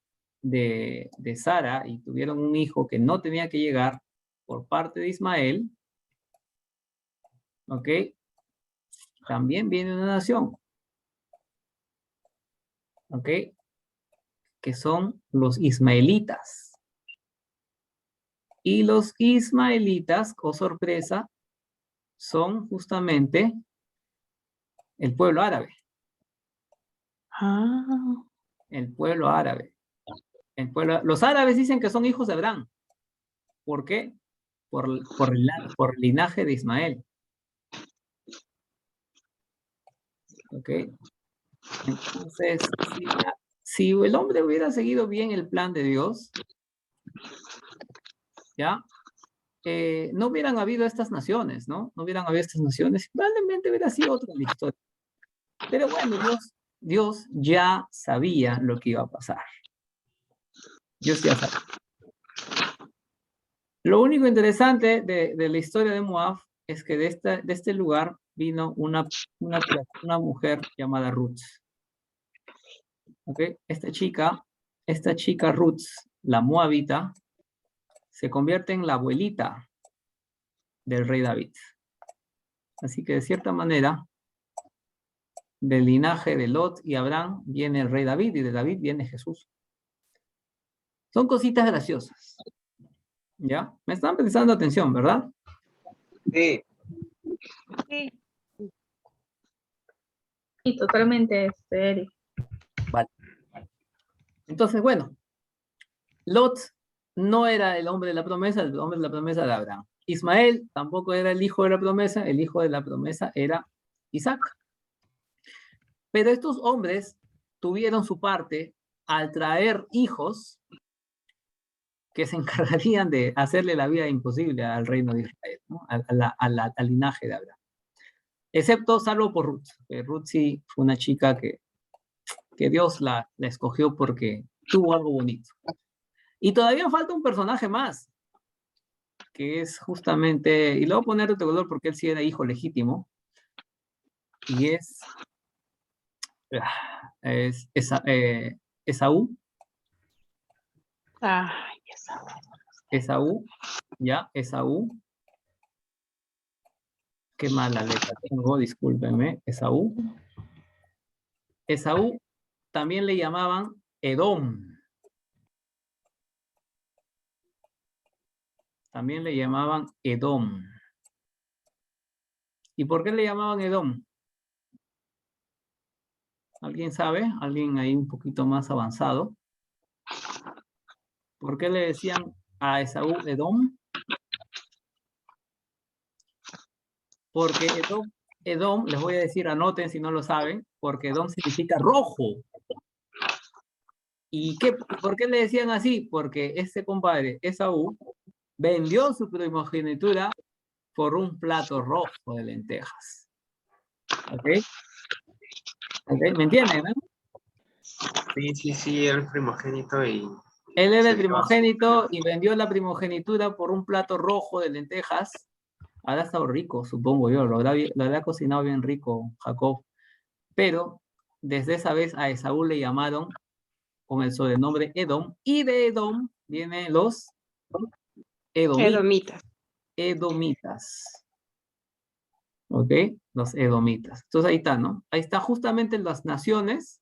Sara, y tuvieron un hijo que no tenía que llegar por parte de Ismael. ¿Ok? También viene una nación. ¿Ok? Que son los ismaelitas. Y los ismaelitas, oh sorpresa, son justamente el pueblo árabe. El pueblo árabe. Los árabes dicen que son hijos de Abraham. ¿Por qué? Por el linaje de Ismael. ¿Ok? Entonces, si el hombre hubiera seguido bien el plan de Dios, ¿ya? No hubieran habido estas naciones, ¿no? No hubieran habido estas naciones, probablemente hubiera sido otra la historia. Pero bueno, Dios ya sabía lo que iba a pasar. Dios ya sabía. Lo único interesante de la historia de Moab es que de este lugar vino una mujer llamada Ruth. ¿Ok? Esta chica Ruth, la moabita, se convierte en la abuelita del rey David. Así que de cierta manera, del linaje de Lot y Abraham viene el rey David, y de David viene Jesús. Son cositas graciosas. ¿Ya? Me están prestando atención, ¿verdad? Sí. Sí. Sí, totalmente, Eric. Vale. Entonces, bueno, Lot no era el hombre de la promesa, el hombre de la promesa era Abraham. Ismael tampoco era el hijo de la promesa, el hijo de la promesa era Isaac. Pero estos hombres tuvieron su parte al traer hijos que se encargarían de hacerle la vida imposible al reino de Israel, ¿no? Al linaje de Abraham. Excepto, salvo por Ruth. Ruth sí fue una chica que Dios la escogió porque tuvo algo bonito. Y todavía falta un personaje más, que es justamente, y lo voy a poner de otro color porque él sí era hijo legítimo, y es Esaú, Ay, esa. Esaú, ya, Esaú. Qué mala letra tengo, discúlpenme. Esaú. Esaú también le llamaban Edom. También le llamaban Edom. ¿Y por qué le llamaban Edom? ¿Alguien sabe? ¿Alguien ahí un poquito más avanzado? ¿Por qué le decían a Esaú Edom? Porque Edom, les voy a decir, anoten si no lo saben, porque Edom significa rojo. ¿Y por qué le decían así? Porque este compadre, Esaú, vendió su primogenitura por un plato rojo de lentejas. ¿Ok? ¿Ok? ¿Me entienden, no? Sí, era el primogénito y Él era se el dio a primogénito y vendió la primogenitura por un plato rojo de lentejas. Habrá estado rico, supongo yo, lo habrá cocinado bien rico Jacob. Pero desde esa vez a Esaú le llamaron con el sobrenombre Edom, y de Edom vienen los Edomitas. edomitas. ¿Ok? Los edomitas. Entonces ahí está, ¿no? Ahí está justamente las naciones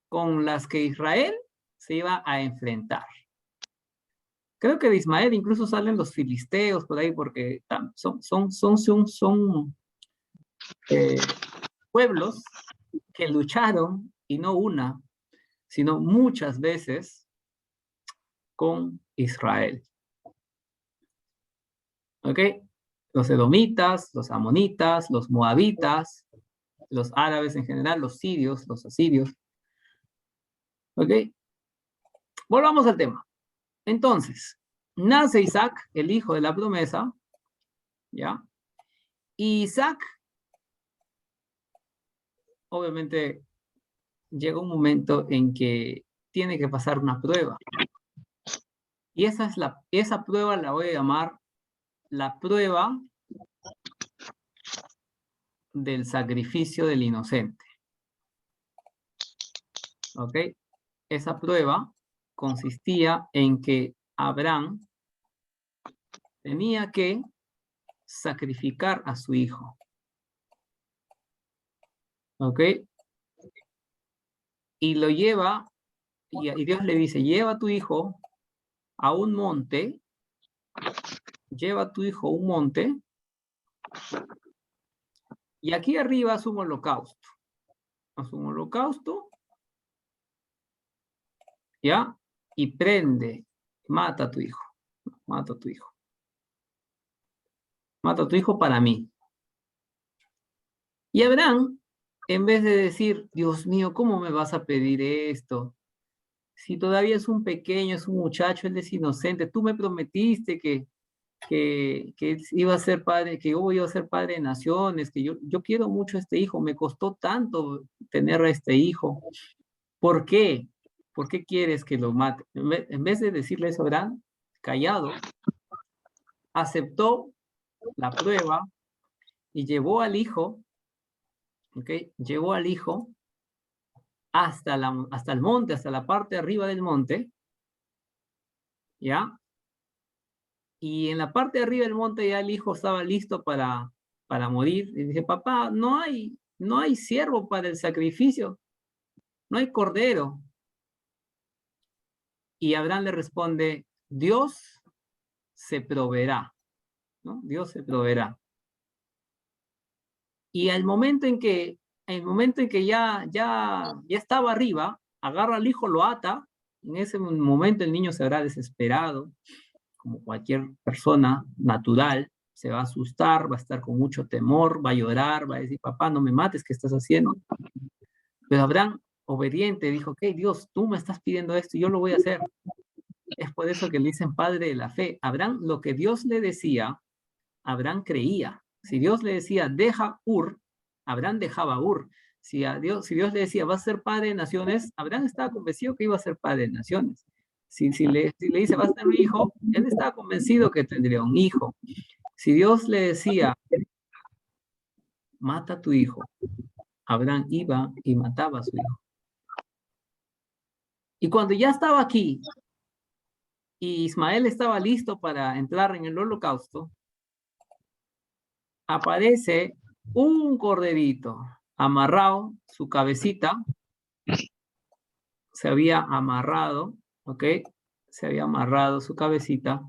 con las que Israel se iba a enfrentar. Creo que de Ismael incluso salen los filisteos por ahí porque son pueblos que lucharon, y no una, sino muchas veces con Israel. ¿Ok? Los edomitas, los amonitas, los moabitas, los árabes en general, los sirios, los asirios. ¿Ok? Volvamos al tema. Entonces, nace Isaac, el hijo de la promesa, ¿ya? Y Isaac, obviamente, llega un momento en que tiene que pasar una prueba. Y esa prueba la voy a llamar la prueba del sacrificio del inocente. ¿Ok? Esa prueba consistía en que Abraham tenía que sacrificar a su hijo. ¿Ok? Y lo lleva, y Dios le dice, lleva a tu hijo a un monte, lleva a tu hijo a un monte, y aquí arriba haz un holocausto. Haz un holocausto, ¿ya? Y prende, mata a tu hijo, mata a tu hijo. Mata a tu hijo para mí. Y Abraham, en vez de decir, Dios mío, ¿cómo me vas a pedir esto? Si todavía es un pequeño, es un muchacho, él es inocente, tú me prometiste que iba a ser padre, que yo iba a ser padre de naciones, que yo quiero mucho a este hijo, me costó tanto tener a este hijo. ¿Por qué? ¿Por qué quieres que lo mate? En vez de decirle eso a Abraham, callado, aceptó la prueba y llevó al hijo, ¿ok? Llevó al hijo hasta el monte, hasta la parte arriba del monte, ¿ya? Y en la parte de arriba del monte ya el hijo estaba listo para morir. Y dice, papá, no hay ciervo para el sacrificio, no hay cordero. Y Abraham le responde, Dios se proveerá, ¿no? Dios se proveerá. Y el momento en que ya estaba arriba, agarra al hijo, lo ata. En ese momento el niño se habrá desesperado, como cualquier persona natural, se va a asustar, va a estar con mucho temor, va a llorar, va a decir, papá, no me mates, ¿qué estás haciendo? Pero Abraham, obediente, dijo, ok, Dios, tú me estás pidiendo esto, yo lo voy a hacer. Es por eso que le dicen padre de la fe. Abraham, lo que Dios le decía, Abraham creía. Si Dios le decía, deja Ur, Abraham dejaba Ur. Si Dios le decía, vas a ser padre de naciones, Abraham estaba convencido que iba a ser padre de naciones. Si le dice, vas a tener un hijo, él estaba convencido que tendría un hijo. Si Dios le decía, mata a tu hijo, Abraham iba y mataba a su hijo. Y cuando ya estaba aquí, y Ismael estaba listo para entrar en el holocausto, aparece un corderito amarrado, su cabecita se había amarrado, ¿ok? Se había amarrado su cabecita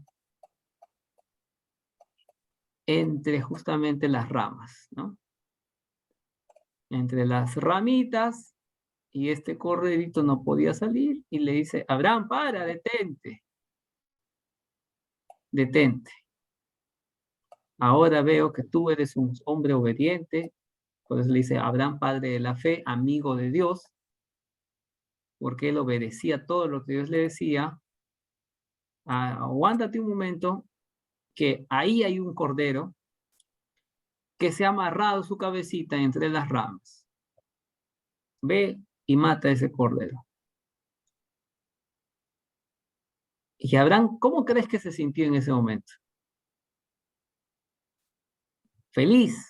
entre justamente las ramas, ¿no? Entre las ramitas, y este corderito no podía salir, y le dice, Abraham, para, detente. Detente. Ahora veo que tú eres un hombre obediente. Por eso le dice, Abraham, padre de la fe, amigo de Dios, porque él obedecía todo lo que Dios le decía. Aguántate un momento, que ahí hay un cordero que se ha amarrado su cabecita entre las ramas. Ve y mata a ese cordero. Y Abraham, ¿cómo crees que se sintió en ese momento? Feliz,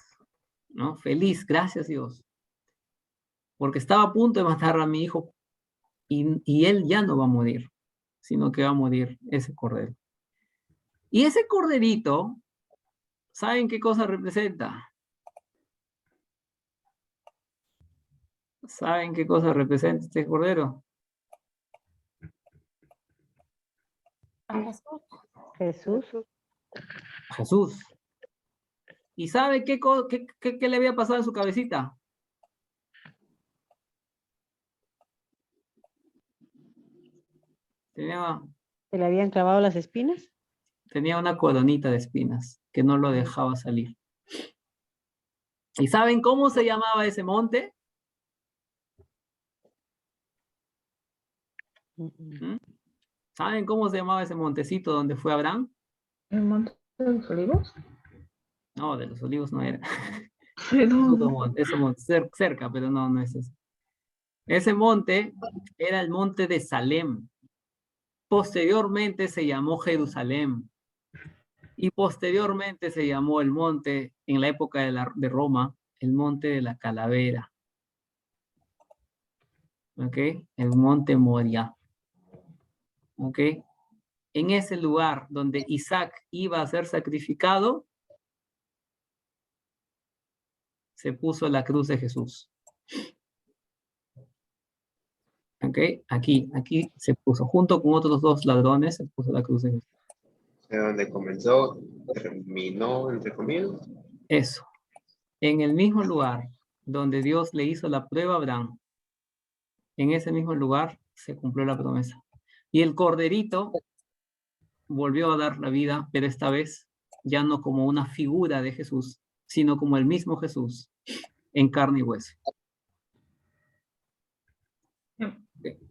¿no? Feliz, gracias Dios. Porque estaba a punto de matar a mi hijo y él ya no va a morir, sino que va a morir ese cordero. Y ese corderito, ¿saben qué cosa representa? ¿Saben qué cosa representa este cordero? Jesús. Jesús. ¿Y sabe qué le había pasado en su cabecita? ¿Se le habían clavado las espinas? Tenía una coronita de espinas que no lo dejaba salir. ¿Y saben cómo se llamaba ese monte? ¿Mm? ¿Saben cómo se llamaba ese montecito donde fue Abraham? ¿El monte de los olivos? No, de los olivos no era. Perdón. Ese monte, cerca, pero no es ese. Ese monte era el monte de Salem. Posteriormente se llamó Jerusalén. Y posteriormente se llamó el monte, en la época de Roma, el monte de la calavera. ¿Ok? El monte Moria. ¿Ok? En ese lugar donde Isaac iba a ser sacrificado, se puso la cruz de Jesús. ¿Ok? Aquí se puso, junto con otros dos ladrones, se puso la cruz de Jesús. De donde comenzó, terminó, entre comillas. Eso. En el mismo lugar donde Dios le hizo la prueba a Abraham, en ese mismo lugar se cumplió la promesa. Y el corderito volvió a dar la vida, pero esta vez ya no como una figura de Jesús, sino como el mismo Jesús, en carne y hueso.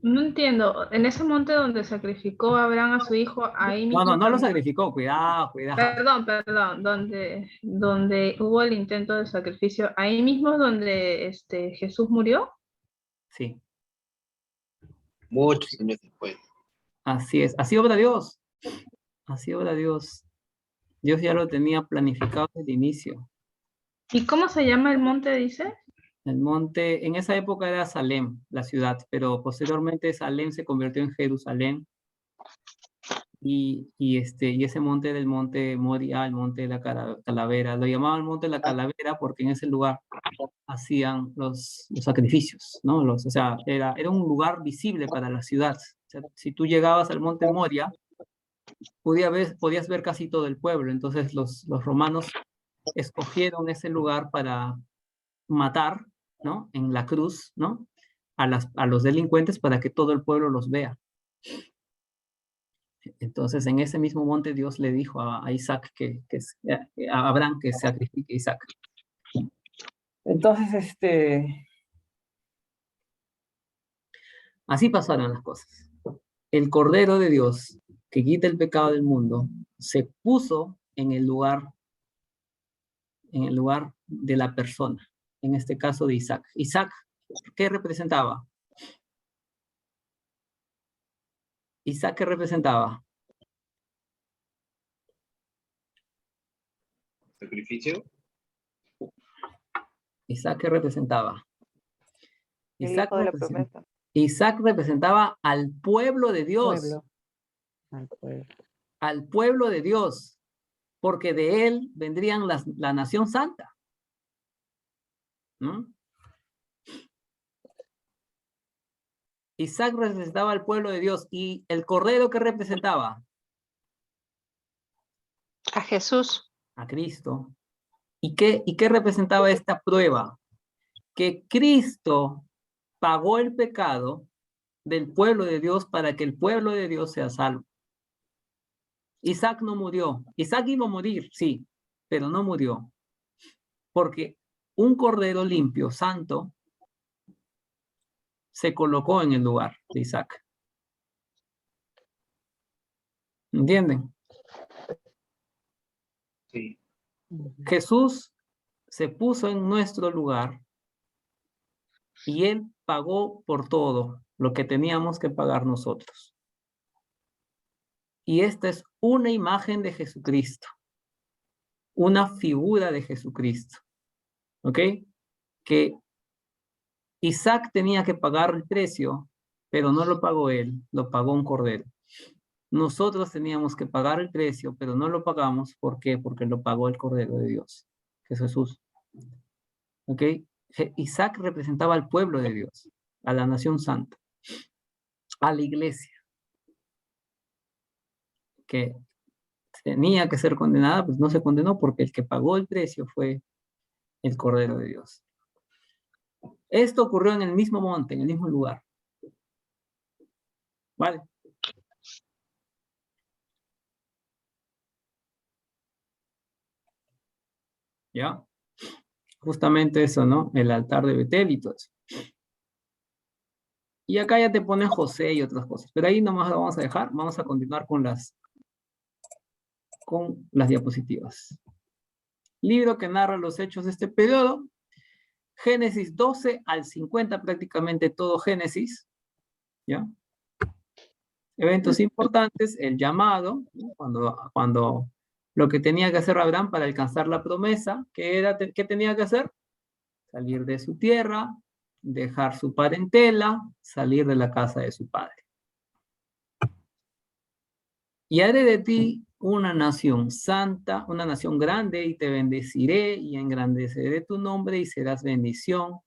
No entiendo. En ese monte donde sacrificó Abraham a su hijo, ahí mismo. No lo sacrificó, cuidado. Perdón, donde hubo el intento de sacrificio, ahí mismo donde Jesús murió. Sí. Muchos años después. Así es, así obra Dios. Así obra Dios. Dios ya lo tenía planificado desde el inicio. ¿Y cómo se llama el monte, dice? El monte, en esa época era Salem, la ciudad, pero posteriormente Salem se convirtió en Jerusalén. Y ese monte era el monte Moria, el monte de la calavera. Lo llamaban el monte de la calavera porque en ese lugar hacían los sacrificios, ¿no? O sea, era un lugar visible para la ciudad. O sea, si tú llegabas al monte Moria, podías ver casi todo el pueblo. Entonces los romanos escogieron ese lugar para matar, ¿no? En la cruz, ¿no? A los delincuentes para que todo el pueblo los vea. Entonces, en ese mismo monte Dios le dijo a Isaac a Abraham que sacrifique a Isaac. Entonces, así pasaron las cosas. El Cordero de Dios, que quita el pecado del mundo, se puso en el lugar de la persona, en este caso de Isaac. Isaac, ¿qué representaba? Isaac, ¿qué representaba? Sacrificio. Isaac, ¿qué representaba? El hijo de la promesa. Isaac representaba al pueblo de Dios. Pueblo. Al pueblo. Al pueblo de Dios, porque de él vendrían la nación santa. ¿No? Isaac representaba al pueblo de Dios, y el cordero que representaba A Jesús. a Cristo. ¿Y qué representaba esta prueba? Que Cristo pagó el pecado del pueblo de Dios para que el pueblo de Dios sea salvo. Isaac no murió. Isaac iba a morir, sí, pero no murió. Porque un cordero limpio, santo, se colocó en el lugar de Isaac. ¿Entienden? Sí. Jesús se puso en nuestro lugar y él pagó por todo lo que teníamos que pagar nosotros. Y esta es una imagen de Jesucristo, una figura de Jesucristo. ¿Ok? Que Isaac tenía que pagar el precio, pero no lo pagó él, lo pagó un cordero. Nosotros teníamos que pagar el precio, pero no lo pagamos. ¿Por qué? Porque lo pagó el Cordero de Dios, que es Jesús. ¿Ok? Isaac representaba al pueblo de Dios, a la nación santa, a la iglesia, que tenía que ser condenada, pues no se condenó porque el que pagó el precio fue el Cordero de Dios. Esto ocurrió en el mismo monte, en el mismo lugar. ¿Vale? ¿Ya? Justamente eso, ¿no? El altar de Betel y todo eso. Y acá ya te pone José y otras cosas. Pero ahí nomás lo vamos a dejar. Vamos a continuar con las diapositivas. Libro que narra los hechos de este periodo. Génesis 12 al 50, prácticamente todo Génesis. ¿Ya? Eventos importantes, el llamado, ¿no? Cuando lo que tenía que hacer Abraham para alcanzar la promesa, ¿qué tenía que hacer? Salir de su tierra, dejar su parentela, salir de la casa de su padre. Y haré de ti una nación santa, una nación grande, y te bendeciré y engrandeceré tu nombre y serás bendición.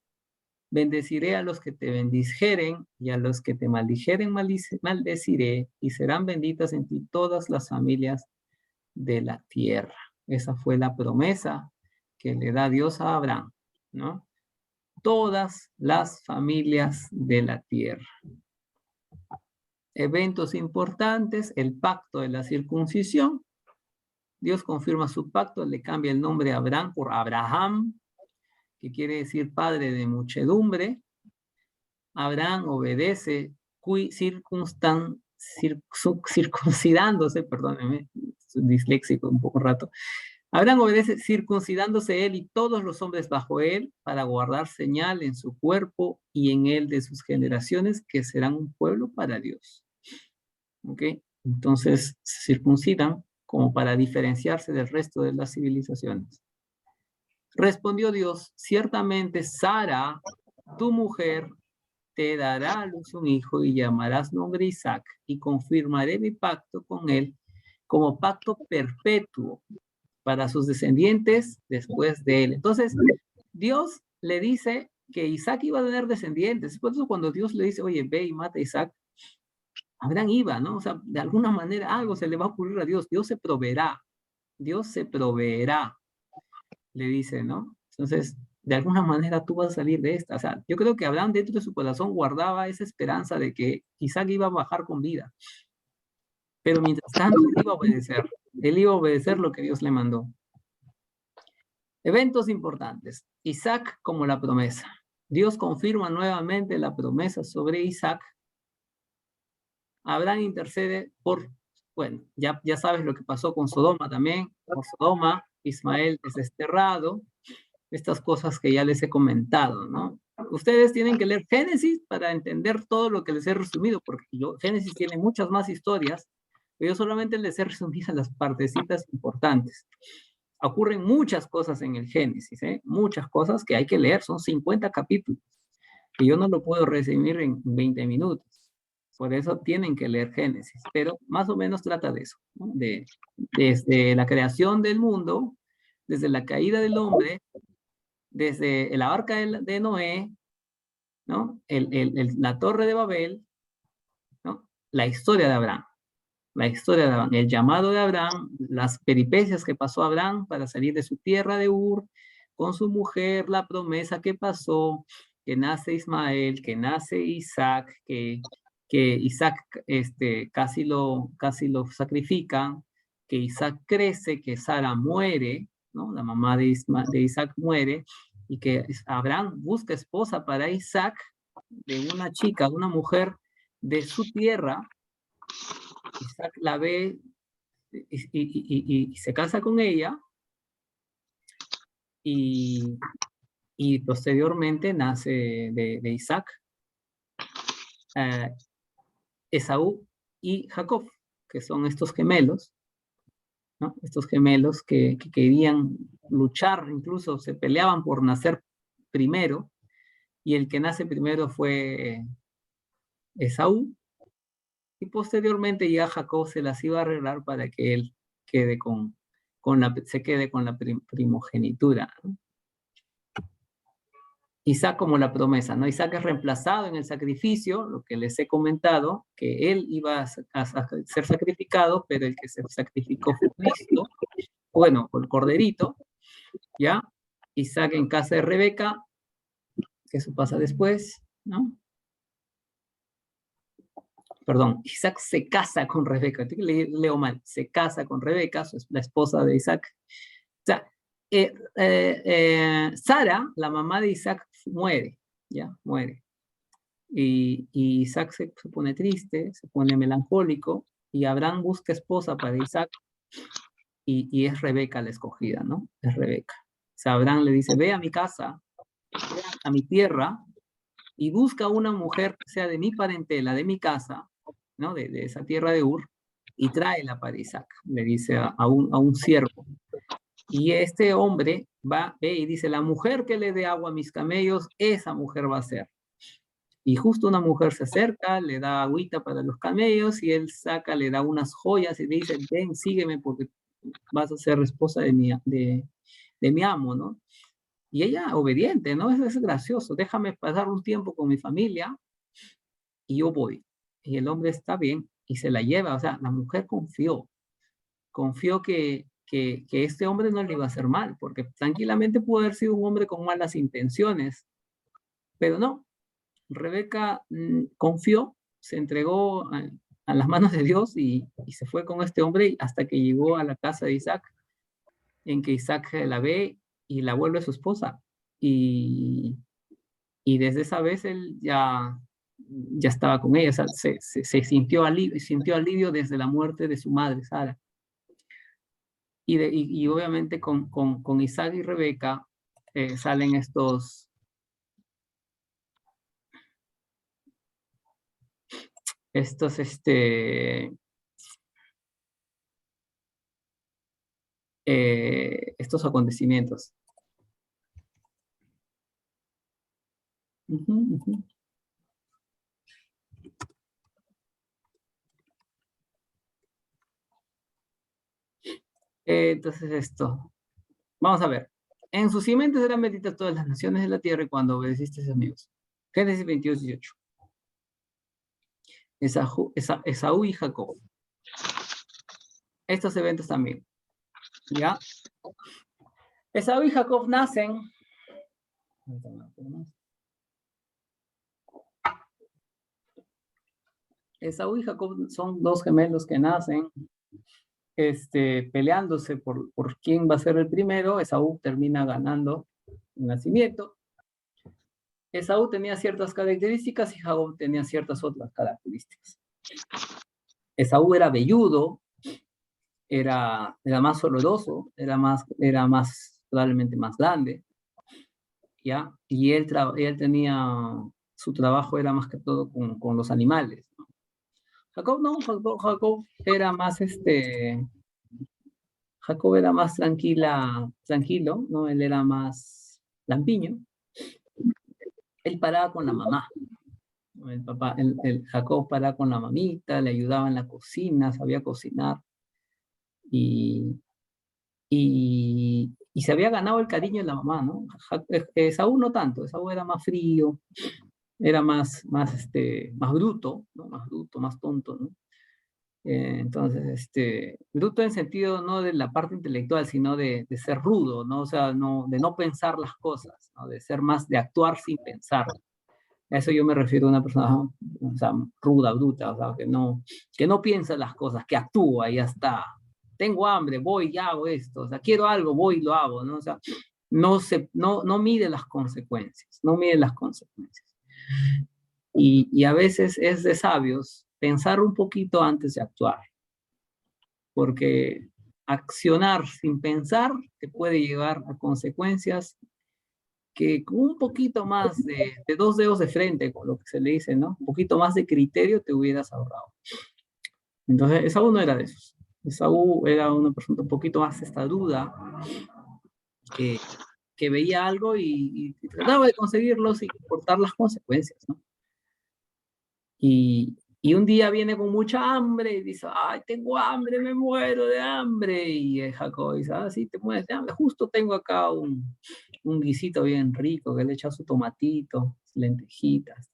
Bendeciré a los que te bendijeren y a los que te maldijeren maldeciré, y serán benditas en ti todas las familias de la tierra. Esa fue la promesa que le da Dios a Abraham, ¿no? Todas las familias de la tierra. Eventos importantes, el pacto de la circuncisión. Dios confirma su pacto, le cambia el nombre a Abraham por Abraham, que quiere decir padre de muchedumbre. Abraham obedece circuncidándose, perdónenme, soy disléxico un poco rato. Abraham obedece circuncidándose él y todos los hombres bajo él para guardar señal en su cuerpo y en él de sus generaciones, que serán un pueblo para Dios. ¿Ok? Entonces se circuncidan como para diferenciarse del resto de las civilizaciones. Respondió Dios: ciertamente Sara, tu mujer, te dará a luz un hijo y llamarás nombre Isaac, y confirmaré mi pacto con él como pacto perpetuo para sus descendientes después de él. Entonces, Dios le dice que Isaac iba a tener descendientes. Por eso cuando Dios le dice, oye, ve y mata a Isaac, Abraham iba, ¿no? O sea, de alguna manera algo se le va a ocurrir a Dios. Dios se proveerá, le dice, ¿no? Entonces, de alguna manera tú vas a salir de esta. O sea, yo creo que Abraham dentro de su corazón guardaba esa esperanza de que Isaac iba a bajar con vida. Pero mientras tanto, él iba a obedecer. Él iba a obedecer lo que Dios le mandó. Eventos importantes. Isaac como la promesa. Dios confirma nuevamente la promesa sobre Isaac. Abraham intercede por, bueno, ya sabes lo que pasó con Sodoma también. Por Sodoma, Ismael es desterrado. Estas cosas que ya les he comentado, ¿no? Ustedes tienen que leer Génesis para entender todo lo que les he resumido, porque Génesis tiene muchas más historias, pero yo solamente les he resumido las partecitas importantes. Ocurren muchas cosas en el Génesis, muchas cosas que hay que leer, son 50 capítulos, que yo no lo puedo resumir en 20 minutos. Por eso tienen que leer Génesis, pero más o menos trata de eso, ¿no? Desde la creación del mundo, desde la caída del hombre, desde la arca de Noé, ¿no? La torre de Babel, ¿no? La historia de Abraham. La historia de Abraham, el llamado de Abraham, las peripecias que pasó Abraham para salir de su tierra de Ur, con su mujer, la promesa que pasó, que nace Ismael, que nace Isaac, que Isaac casi lo sacrifican, que Isaac crece, que Sara muere, ¿no? La mamá de Isaac muere, y que Abraham busca esposa para Isaac, de una chica, de una mujer de su tierra. Isaac la ve y se casa con ella, y posteriormente nace de Isaac Esaú y Jacob, que son estos gemelos, ¿no? Estos gemelos que querían luchar, incluso se peleaban por nacer primero, y el que nace primero fue Esaú, y posteriormente ya Jacob se las iba a arreglar para que él quede se quede con la primogenitura, ¿no? Isaac como la promesa, ¿no? Isaac es reemplazado en el sacrificio, lo que les he comentado, que él iba a ser sacrificado, pero el que se sacrificó fue Cristo, bueno, el corderito, ¿ya? Isaac en casa de Rebeca, que eso pasa después, ¿no? Perdón, Isaac se casa con Rebeca, leo mal, se casa con Rebeca, la esposa de Isaac. O sea, Sara, la mamá de Isaac, muere, ¿ya? Muere. Y Isaac se pone triste, se pone melancólico, y Abraham busca esposa para Isaac, y es Rebeca la escogida, ¿no? Es Rebeca. O sea, Abraham le dice, ve a mi casa, ve a mi tierra, y busca una mujer que sea de mi parentela, de mi casa, ¿no? De esa tierra de Ur, y tráela para Isaac, le dice a un siervo. Y este hombre ve y dice, la mujer que le dé agua a mis camellos, esa mujer va a ser. Y justo una mujer se acerca, le da agüita para los camellos, y él le da unas joyas y le dice, ven, sígueme porque vas a ser esposa de mi amo, ¿no? Y ella, obediente, ¿no? Es gracioso, déjame pasar un tiempo con mi familia y yo voy. Y el hombre está bien y se la lleva. O sea, la mujer confió que este hombre no le iba a hacer mal, porque tranquilamente pudo haber sido un hombre con malas intenciones, pero no. Rebeca confió, se entregó a las manos de Dios, y se fue con este hombre hasta que llegó a la casa de Isaac, en que Isaac la ve y la vuelve su esposa. Y desde esa vez él ya estaba con ella. O sea, se sintió alivio desde la muerte de su madre, Sara. Y obviamente con Isaac y Rebeca salen estos acontecimientos. Entonces vamos a ver. En sus simientes eran benditas todas las naciones de la tierra, y cuando obedeciste a sus amigos. Génesis 22, 18. Esaú y Jacob. Estos eventos también. ¿Ya? Esaú y Jacob nacen. Esaú y Jacob son dos gemelos que nacen peleándose por quién va a ser el primero. Esaú termina ganando el nacimiento. Esaú tenía ciertas características y Jacob tenía ciertas otras características. Esaú era velludo, era más oloroso, era probablemente más grande, ¿ya? Y él tenía, su trabajo era más que todo con los animales, ¿no? Jacob no, Jacob era más Jacob era más tranquilo, ¿no? Él era más lampiño. Él paraba con la mamá, El papá, el Jacob para con la mamita, le ayudaba en la cocina, sabía cocinar. Y se había ganado el cariño de la mamá, ¿no? Esaú no tanto, Esaú era más frío, era más bruto, ¿no? Más bruto, más tonto, ¿no? Entonces, bruto en sentido no de la parte intelectual, sino de ser rudo, ¿no? O sea, no, de no pensar las cosas, ¿no? De ser más, de actuar sin pensar. A eso yo me refiero a una persona, o sea, ruda, bruta, o sea, que no piensa las cosas, que actúa y ya está. Tengo hambre, voy y hago esto, o sea, quiero algo, voy y lo hago, ¿no? O sea, no mide las consecuencias, no mide las consecuencias. Y a veces es de sabios pensar un poquito antes de actuar, porque accionar sin pensar te puede llevar a consecuencias que con un poquito más de dos dedos de frente, con lo que se le dice, ¿no? Un poquito más de criterio te hubieras ahorrado. Entonces, Esaú no era de esos. Esaú era una persona un poquito más testaruda, que veía algo y trataba de conseguirlo sin importar las consecuencias, ¿no? Y un día viene con mucha hambre y dice, ay, tengo hambre, me muero de hambre. Y Jacob dice, ah, sí, te mueres de hambre. Justo tengo acá un guisito bien rico, que le echa su tomatito, lentejitas,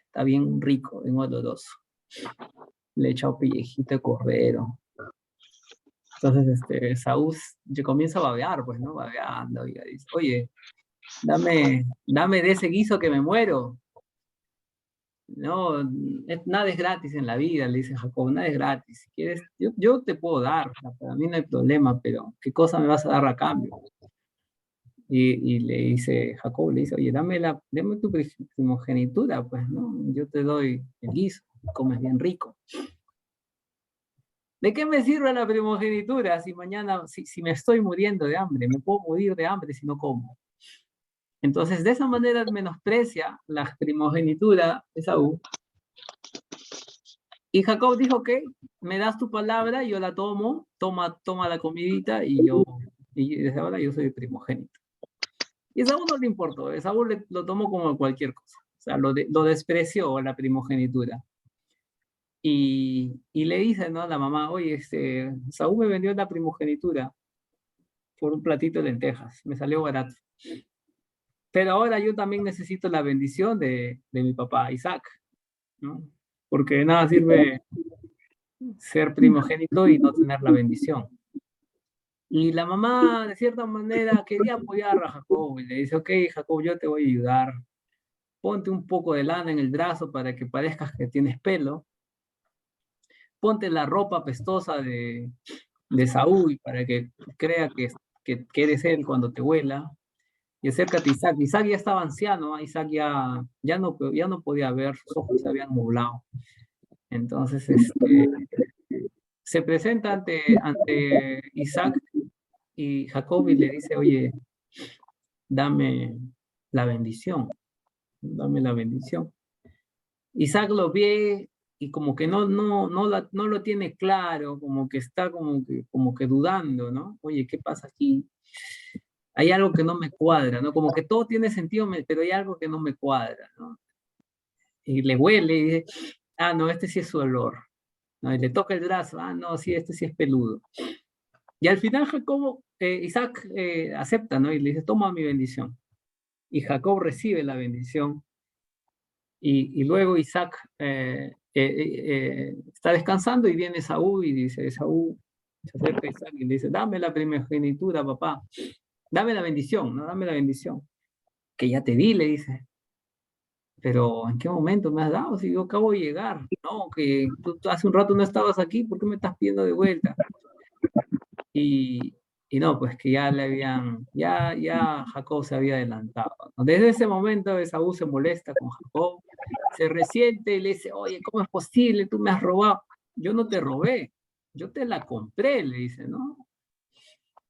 está bien rico, bien oloroso. Le echa un pellejito de cordero. Entonces, Saúl comienza a babear, pues, ¿no? Babeando, y dice, oye, dame de ese guiso que me muero. No, nada es gratis en la vida, le dice Jacob, nada es gratis. Si quieres, yo te puedo dar, para mí no hay problema, pero ¿qué cosa me vas a dar a cambio? Y le dice Jacob, le dice, oye, dame tu primogenitura, pues, ¿no? Yo te doy el guiso, comes bien rico. ¿De qué me sirve la primogenitura si mañana, si me estoy muriendo de hambre? Me puedo morir de hambre si no como. Entonces, de esa manera menosprecia la primogenitura de Esaú. Y Jacob dijo, ok, me das tu palabra, yo la tomo, toma la comidita y desde ahora yo soy el primogénito. Y a Esaú no le importó, Esaú lo tomó como cualquier cosa, o sea, lo despreció la primogenitura. Y le dice, ¿no? La mamá, oye, Esaú me vendió la primogenitura por un platito de lentejas, me salió barato. Pero ahora yo también necesito la bendición de mi papá Isaac, ¿no? Porque de nada sirve ser primogénito y no tener la bendición. Y la mamá, de cierta manera, quería apoyar a Jacob y le dice, ok, Jacob, yo te voy a ayudar. Ponte un poco de lana en el brazo para que parezcas que tienes pelo. Ponte la ropa pestosa de Saúl para que crea que eres él cuando te huela. Y acércate a Isaac. Isaac ya estaba anciano, ¿eh? Isaac ya no podía ver, sus ojos se habían nublado. Entonces, se presenta ante Isaac y Jacob y le dice, oye, dame la bendición, dame la bendición. Isaac lo ve y como que no lo tiene claro, como que está como que dudando, ¿no? Oye, ¿qué pasa aquí? Hay algo que no me cuadra, ¿no? Como que todo tiene sentido, pero hay algo que no me cuadra, ¿no? Y le huele y dice, ah, no, este sí es su olor, ¿no? Y le toca el brazo, ah, no, sí, este sí es peludo. Y al final Isaac acepta, ¿no? Y le dice, toma mi bendición. Y Jacob recibe la bendición. Y luego Isaac está descansando y viene Esaú y dice, Esaú se acerca a Isaac y le dice, dame la primogenitura, papá. Dame la bendición, ¿no? Dame la bendición. Que ya te di, le dice. Pero ¿en qué momento me has dado? Si yo acabo de llegar. No, que tú hace un rato no estabas aquí, ¿por qué me estás pidiendo de vuelta? Y no, pues que ya Jacob se había adelantado, ¿no? Desde ese momento Esaú se molesta con Jacob, se resiente y le dice, oye, ¿cómo es posible? Tú me has robado. Yo no te robé, yo te la compré, le dice, ¿no?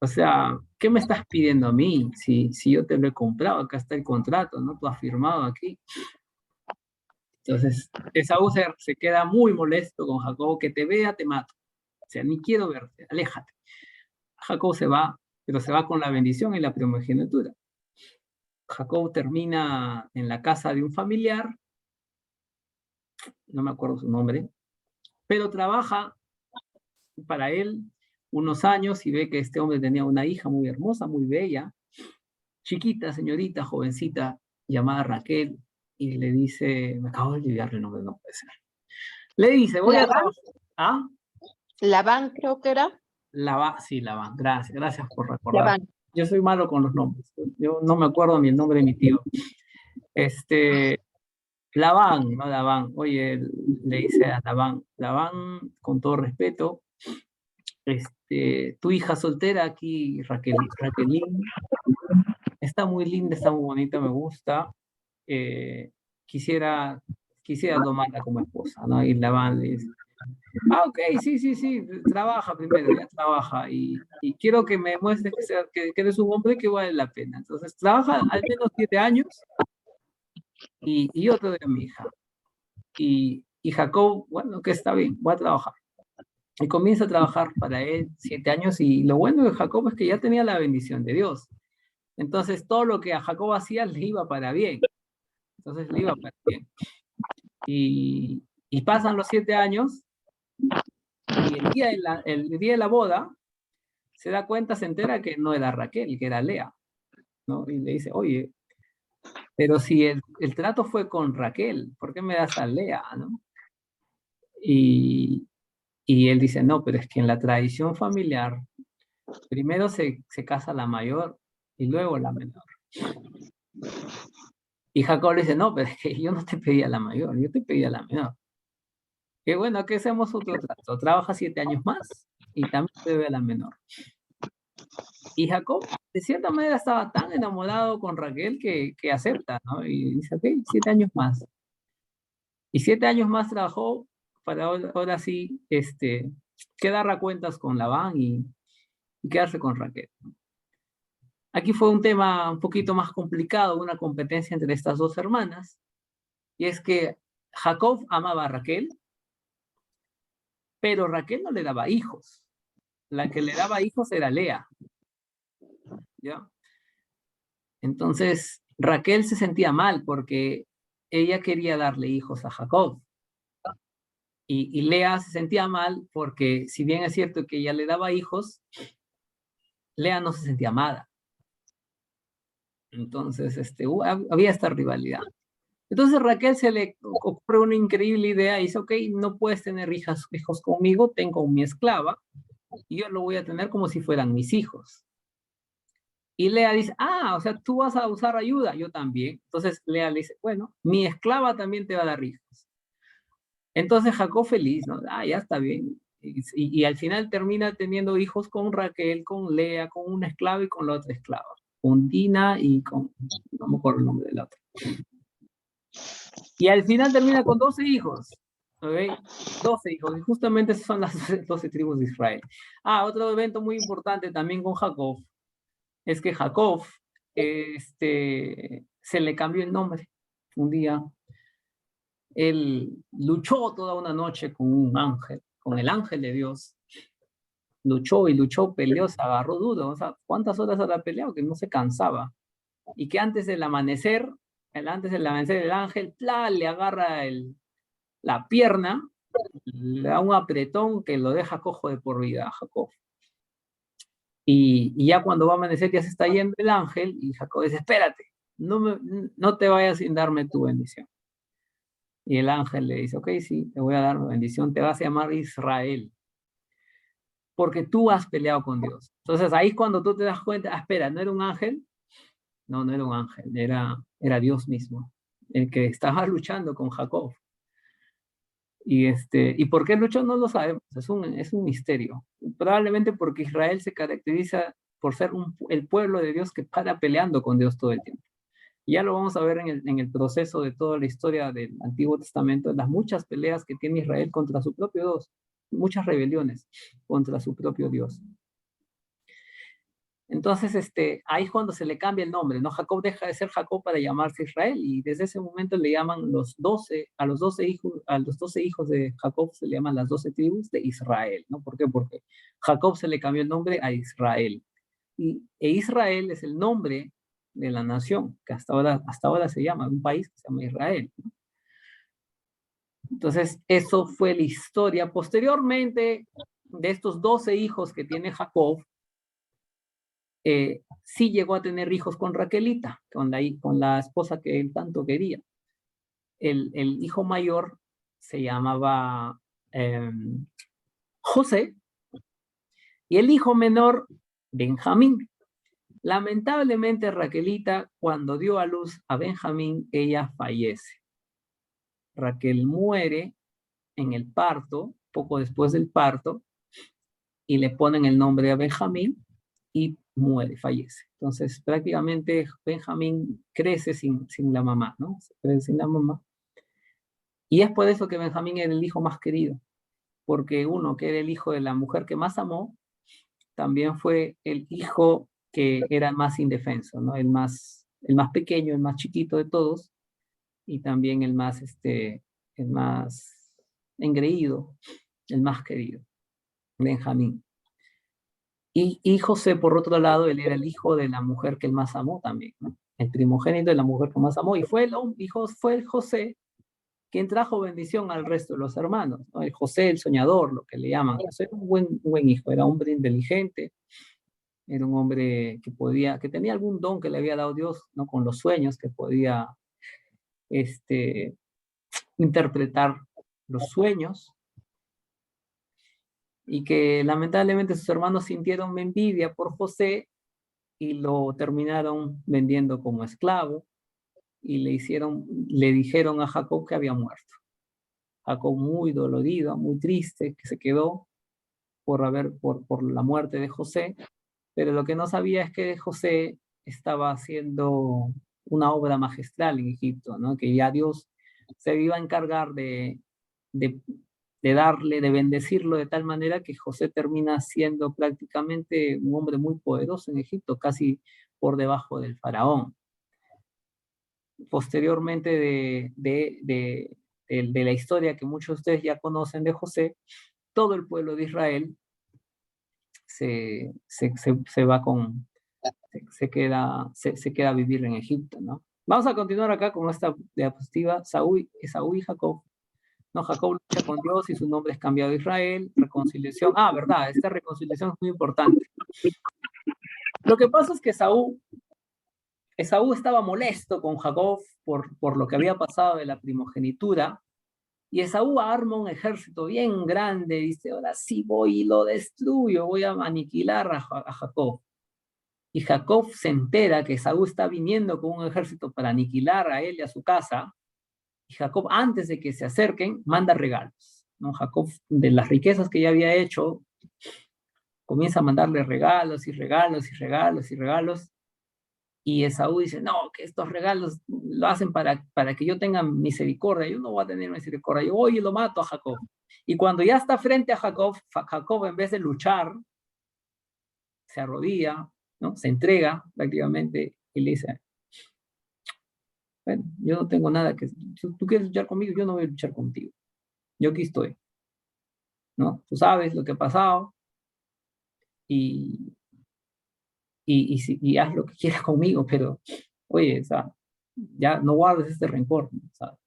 O sea, ¿qué me estás pidiendo a mí? Si yo te lo he comprado, acá está el contrato, ¿no? Tú has firmado aquí. Entonces, Esaú se queda muy molesto con Jacob, que te vea, te mato. O sea, ni quiero verte, aléjate. Jacob se va, pero se va con la bendición y la primogenitura. Jacob termina en la casa de un familiar no me acuerdo su nombre, pero trabaja para él unos años y ve que este hombre tenía una hija muy hermosa, muy bella, chiquita, señorita, jovencita, llamada Raquel, y le dice, me acabo de olvidar el nombre, no puede ser. Le dice, voy a ¿Labán? trabajar. ¿Ah? Labán creo que era. Sí, Labán, gracias por recordar. Labán. Yo soy malo con los nombres, yo no me acuerdo ni el nombre de mi tío. Labán, no Labán, oye, le dice a Labán, con todo respeto, tu hija soltera aquí, Raquelín, está muy linda, está muy bonita, me gusta, quisiera tomarla como esposa, ¿no? Y Labán le dice, ok, sí, trabaja primero, ya trabaja, y quiero que me muestres que eres un hombre que vale la pena. Entonces, trabaja al menos 7 años, y yo te doy a mi hija. Y Jacob, bueno, que está bien, voy a trabajar. Y comienza a trabajar para él 7 años, y lo bueno de Jacob es que ya tenía la bendición de Dios. Entonces, todo lo que a Jacob hacía le iba para bien. Entonces, le iba para bien. Y pasan los 7 años, y el día de la boda, se da cuenta, se entera que no era Raquel, que era Lea, ¿no? Y le dice, oye, pero si el trato fue con Raquel, ¿por qué me das a Lea, no? Y él dice, no, pero es que en la tradición familiar, primero se casa la mayor y luego la menor. Y Jacob le dice, no, pero es que yo no te pedía la mayor, yo te pedía la menor. Que bueno, que hacemos otro trato, trabaja 7 años más y también te doy a la menor. Y Jacob, de cierta manera, estaba tan enamorado con Raquel que acepta, ¿no? Y dice, ok, 7 años más. Y 7 años más trabajó para ahora sí, quedar a cuentas con Labán y quedarse con Raquel. Aquí fue un tema un poquito más complicado, una competencia entre estas dos hermanas, y es que Jacob amaba a Raquel, pero Raquel no le daba hijos. La que le daba hijos era Lea, ¿ya? Entonces, Raquel se sentía mal porque ella quería darle hijos a Jacob. Y Lea se sentía mal porque, si bien es cierto que ella le daba hijos, Lea no se sentía amada. Entonces, había esta rivalidad. Entonces Raquel se le ocurre una increíble idea y dice, ok, no puedes tener hijos conmigo, tengo mi esclava y yo lo voy a tener como si fueran mis hijos. Y Lea dice, o sea, tú vas a usar ayuda, yo también. Entonces Lea le dice, bueno, mi esclava también te va a dar hijos. Entonces Jacob feliz, ¿no? Ya está bien. Y al final termina teniendo hijos con Raquel, con Lea, con una esclava y con la otra esclava. Con Dina y no me acuerdo el nombre de la otra. Y al final termina con 12 hijos. ¿Ok? 12 hijos. Y justamente esas son las 12 tribus de Israel. Otro evento muy importante también con Jacob es que Jacob se le cambió el nombre. Un día él luchó toda una noche con un ángel, con el ángel de Dios. Luchó y luchó, peleó, se agarró duro. O sea, ¿cuántas horas habrá peleado? Que no se cansaba. Y que antes del amanecer, el ángel le agarra la pierna, le da un apretón que lo deja cojo de por vida a Jacob. Y ya cuando va a amanecer ya se está yendo el ángel y Jacob dice, espérate, no te vayas sin darme tu bendición. Y el ángel le dice, ok, sí, te voy a dar mi bendición, te vas a llamar Israel, porque tú has peleado con Dios. Entonces ahí es cuando tú te das cuenta, espera, ¿no era un ángel? No era un ángel, era Dios mismo, el que estaba luchando con Jacob. Y por qué luchó no lo sabemos, es un misterio. Probablemente porque Israel se caracteriza por ser el pueblo de Dios que para peleando con Dios todo el tiempo. Y ya lo vamos a ver en el proceso de toda la historia del Antiguo Testamento, las muchas peleas que tiene Israel contra su propio Dios, muchas rebeliones contra su propio Dios. Entonces, ahí es cuando se le cambia el nombre, ¿no? Jacob deja de ser Jacob para llamarse Israel, y desde ese momento le llaman a los 12 hijos de Jacob se le llaman las 12 tribus de Israel, ¿no? ¿Por qué? Porque Jacob se le cambió el nombre a Israel. E Israel es el nombre de la nación, que hasta ahora se llama, un país que se llama Israel, ¿no? Entonces, eso fue la historia. Posteriormente, de estos 12 hijos que tiene Jacob, sí llegó a tener hijos con Raquelita, con la esposa que él tanto quería. El hijo mayor se llamaba José y el hijo menor Benjamín. Lamentablemente Raquelita, cuando dio a luz a Benjamín, ella fallece. Raquel muere en el parto, poco después del parto, y le ponen el nombre a Benjamín y muere, fallece. Entonces prácticamente Benjamín crece sin la mamá, ¿no? Crece sin la mamá. Y es por eso que Benjamín era el hijo más querido, porque uno que era el hijo de la mujer que más amó, también fue el hijo que era más indefenso, ¿no? El más pequeño, el más chiquito de todos, y también el más engreído, el más querido, Benjamín. Y José, por otro lado, él era el hijo de la mujer que él más amó también, ¿no? El primogénito de la mujer que más amó, y fue el José quien trajo bendición al resto de los hermanos, ¿no? El José, el soñador, lo que le llaman. José era un buen hijo, era un hombre inteligente, era un hombre que tenía algún don que le había dado Dios, ¿no? Con los sueños, que podía interpretar los sueños, y que lamentablemente sus hermanos sintieron envidia por José y lo terminaron vendiendo como esclavo, y le dijeron a Jacob que había muerto. Jacob, muy dolorido, muy triste, que se quedó por la muerte de José, pero lo que no sabía es que José estaba haciendo una obra magistral en Egipto, ¿no? Que ya Dios se iba a encargar de bendecirlo de tal manera que José termina siendo prácticamente un hombre muy poderoso en Egipto, casi por debajo del faraón. Posteriormente de la historia que muchos de ustedes ya conocen de José, todo el pueblo de Israel se queda a vivir en Egipto, ¿no? Vamos a continuar acá con esta diapositiva. Esaú y Jacob. No, Jacob lucha con Dios y su nombre es cambiado a Israel. Reconciliación. Verdad, esta reconciliación es muy importante. Lo que pasa es que Esaú estaba molesto con Jacob por lo que había pasado de la primogenitura, y Esaú arma un ejército bien grande, dice, ahora sí voy y lo destruyo, voy a aniquilar a Jacob. Y Jacob se entera que Esaú está viniendo con un ejército para aniquilar a él y a su casa, y Jacob, antes de que se acerquen, manda regalos, ¿no? Jacob, de las riquezas que ya había hecho, comienza a mandarle regalos y regalos y regalos y regalos, y Esaú dice, no, que estos regalos lo hacen para que yo tenga misericordia. Yo no voy a tener misericordia, yo voy y lo mato a Jacob. Y cuando ya está frente a Jacob, Jacob, en vez de luchar, se arrodilla, ¿no? Se entrega prácticamente y le dice, bueno, yo no tengo nada que... Tú quieres luchar conmigo, yo no voy a luchar contigo. Yo aquí estoy, ¿no? Tú sabes lo que ha pasado y haz lo que quieras conmigo, pero, oye, o sea, ya no guardes este rencor, ¿no? O sea,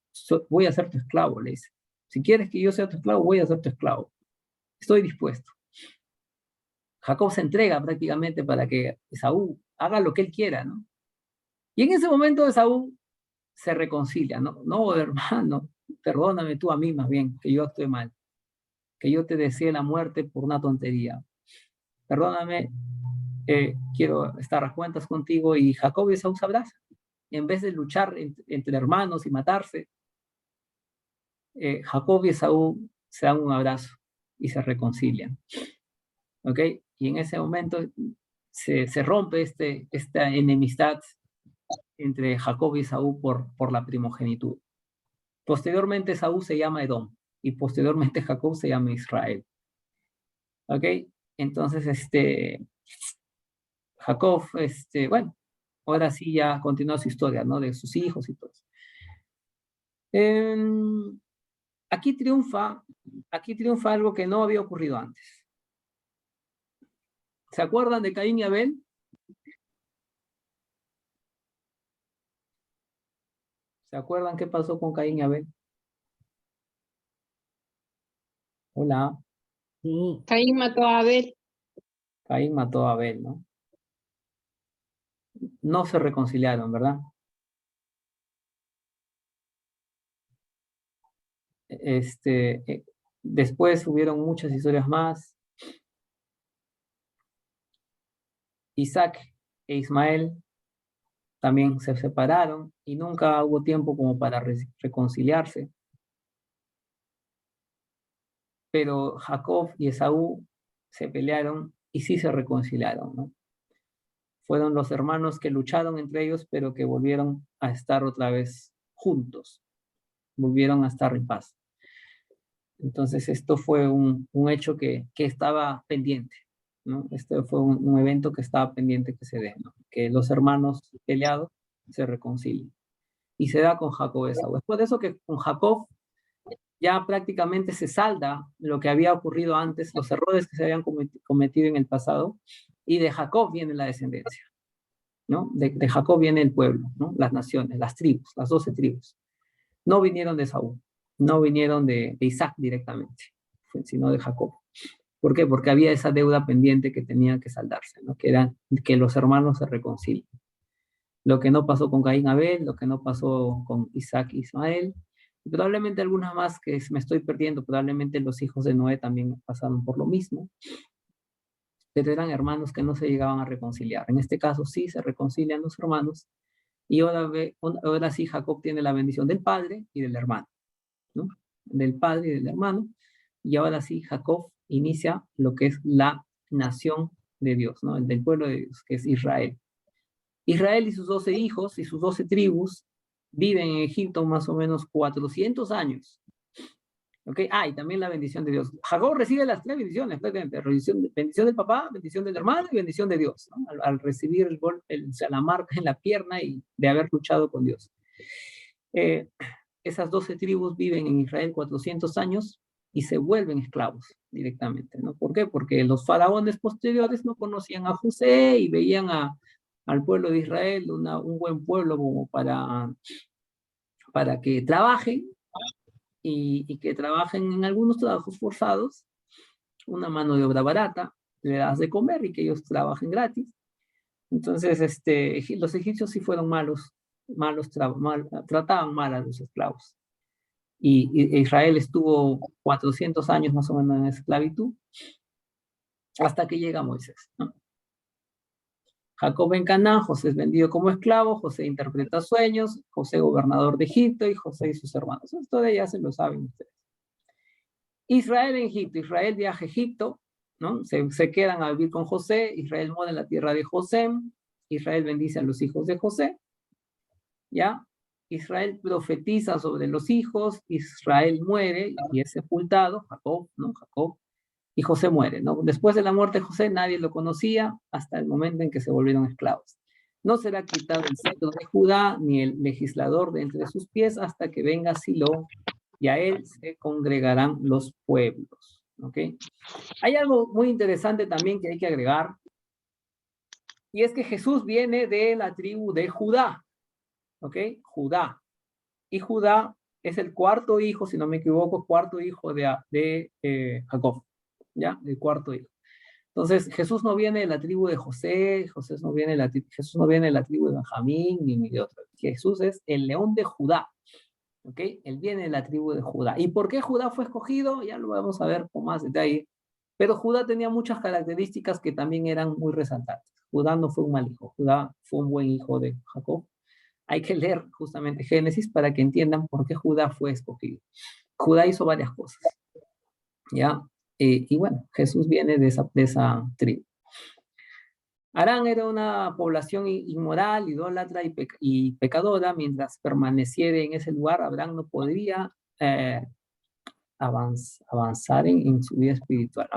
voy a ser tu esclavo, le dice. Si quieres que yo sea tu esclavo, voy a ser tu esclavo. Estoy dispuesto. Jacob se entrega prácticamente para que Esaú haga lo que él quiera, ¿no? Y en ese momento Esaú se reconcilia, ¿no? No, hermano, perdóname tú a mí más bien, que yo estoy mal, que yo te deseé la muerte por una tontería. Perdóname, quiero estar a cuentas contigo. Y Jacob y Esaú se abrazan. En vez de luchar entre hermanos y matarse, Jacob y Esaú se dan un abrazo y se reconcilian. ¿Ok? Y en ese momento se rompe esta enemistad entre Jacob y Esaú por la primogenitura. Posteriormente Esaú se llama Edom y posteriormente Jacob se llama Israel. ¿Ok? Entonces, Jacob, bueno, ahora sí ya continúa su historia, ¿no? De sus hijos y todo eso. Aquí triunfa algo que no había ocurrido antes. ¿Se acuerdan de Caín y Abel? ¿Se acuerdan qué pasó con Caín y Abel? Hola. Sí. Caín mató a Abel. Caín mató a Abel, ¿no? No se reconciliaron, ¿verdad? Después hubieron muchas historias más. Isaac e Ismael también se separaron y nunca hubo tiempo como para reconciliarse. Pero Jacob y Esaú se pelearon y sí se reconciliaron, ¿no? Fueron los hermanos que lucharon entre ellos, pero que volvieron a estar otra vez juntos, volvieron a estar en paz. Entonces esto fue un hecho que estaba pendiente, ¿no? Este fue un evento que estaba pendiente que se dé, ¿no? Que los hermanos peleados se reconcilien. Y se da con Jacob y Esaú. Después de eso que con Jacob ya prácticamente se salda lo que había ocurrido antes, los errores que se habían cometido en el pasado, y de Jacob viene la descendencia, ¿no? De Jacob viene el pueblo, ¿no? Las naciones, las tribus, las 12 tribus. No vinieron de Saúl, no vinieron de Isaac directamente, sino de Jacob. ¿Por qué? Porque había esa deuda pendiente que tenía que saldarse, ¿no? Que era que los hermanos se reconcilien. Lo que no pasó con Caín Abel, lo que no pasó con Isaac e Ismael, y probablemente algunas más que me estoy perdiendo, probablemente los hijos de Noé también pasaron por lo mismo, pero eran hermanos que no se llegaban a reconciliar. En este caso sí se reconcilian los hermanos, y ahora sí Jacob tiene la bendición del padre y del hermano, ¿no? Del padre y del hermano, y ahora sí Jacob inicia lo que es la nación de Dios, ¿no? El del pueblo de Dios, que es Israel. Israel y sus 12 hijos y sus 12 tribus viven en Egipto más o menos 400 años. ¿Ok? Y también la bendición de Dios. Jacob recibe las 3 bendiciones, bendición del papá, bendición del hermano y bendición de Dios, ¿no? Al recibir el golpe, la marca en la pierna y de haber luchado con Dios. Esas 12 tribus viven en Israel 400 años y se vuelven esclavos directamente, ¿no? ¿Por qué? Porque los faraones posteriores no conocían a José y veían al pueblo de Israel un buen pueblo como para que trabajen y que trabajen en algunos trabajos forzados, una mano de obra barata, le das de comer y que ellos trabajen gratis. Entonces, los egipcios sí fueron trataban mal a los esclavos. Y Israel estuvo 400 años más o menos en esclavitud, hasta que llega Moisés, ¿no? Jacob en Canaán, José es vendido como esclavo, José interpreta sueños, José gobernador de Egipto y José y sus hermanos. Esto de ya se lo saben ustedes. Israel en Egipto, Israel viaja a Egipto, ¿no? Se quedan a vivir con José, Israel muere en la tierra de José, Israel bendice a los hijos de José, ¿ya? Israel profetiza sobre los hijos, Israel muere y es sepultado, Jacob, ¿no? Jacob, y José muere, ¿no? Después de la muerte de José nadie lo conocía hasta el momento en que se volvieron esclavos. No será quitado el cetro de Judá ni el legislador de entre sus pies hasta que venga Silo y a él se congregarán los pueblos, ¿ok? Hay algo muy interesante también que hay que agregar, y es que Jesús viene de la tribu de Judá, ¿ok? Judá. Y Judá es el cuarto hijo, si no me equivoco, cuarto hijo de Jacob, ¿ya? El cuarto hijo. Entonces, Jesús no viene de la tribu de José, Jesús no viene de la tribu de Benjamín, ni de otra. Jesús es el león de Judá, ¿ok? Él viene de la tribu de Judá. ¿Y por qué Judá fue escogido? Ya lo vamos a ver con más detalle. Pero Judá tenía muchas características que también eran muy resaltantes. Judá no fue un mal hijo, Judá fue un buen hijo de Jacob. Hay que leer justamente Génesis para que entiendan por qué Judá fue escogido. Judá hizo varias cosas, ¿ya? Y bueno, Jesús viene de esa tribu. Arán era una población inmoral, idólatra y pecadora. Mientras permaneciera en ese lugar, Abraham no podría avanzar en su vida espiritual,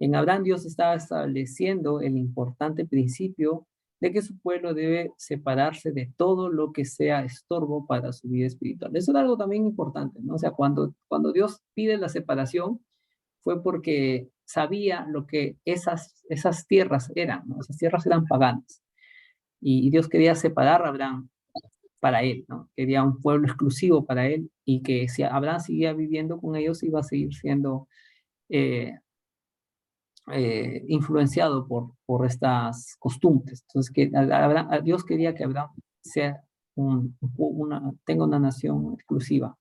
En Abraham Dios estaba estableciendo el importante principio de que su pueblo debe separarse de todo lo que sea estorbo para su vida espiritual. Eso es algo también importante, ¿no? O sea, cuando Dios pide la separación, fue porque sabía lo que esas tierras eran, ¿no? Esas tierras eran paganas. Y Dios quería separar a Abraham para él, ¿no? Quería un pueblo exclusivo para él y que si Abraham seguía viviendo con ellos iba a seguir siendo influenciado por estas costumbres. Entonces, Dios quería que Abraham sea tenga una nación exclusiva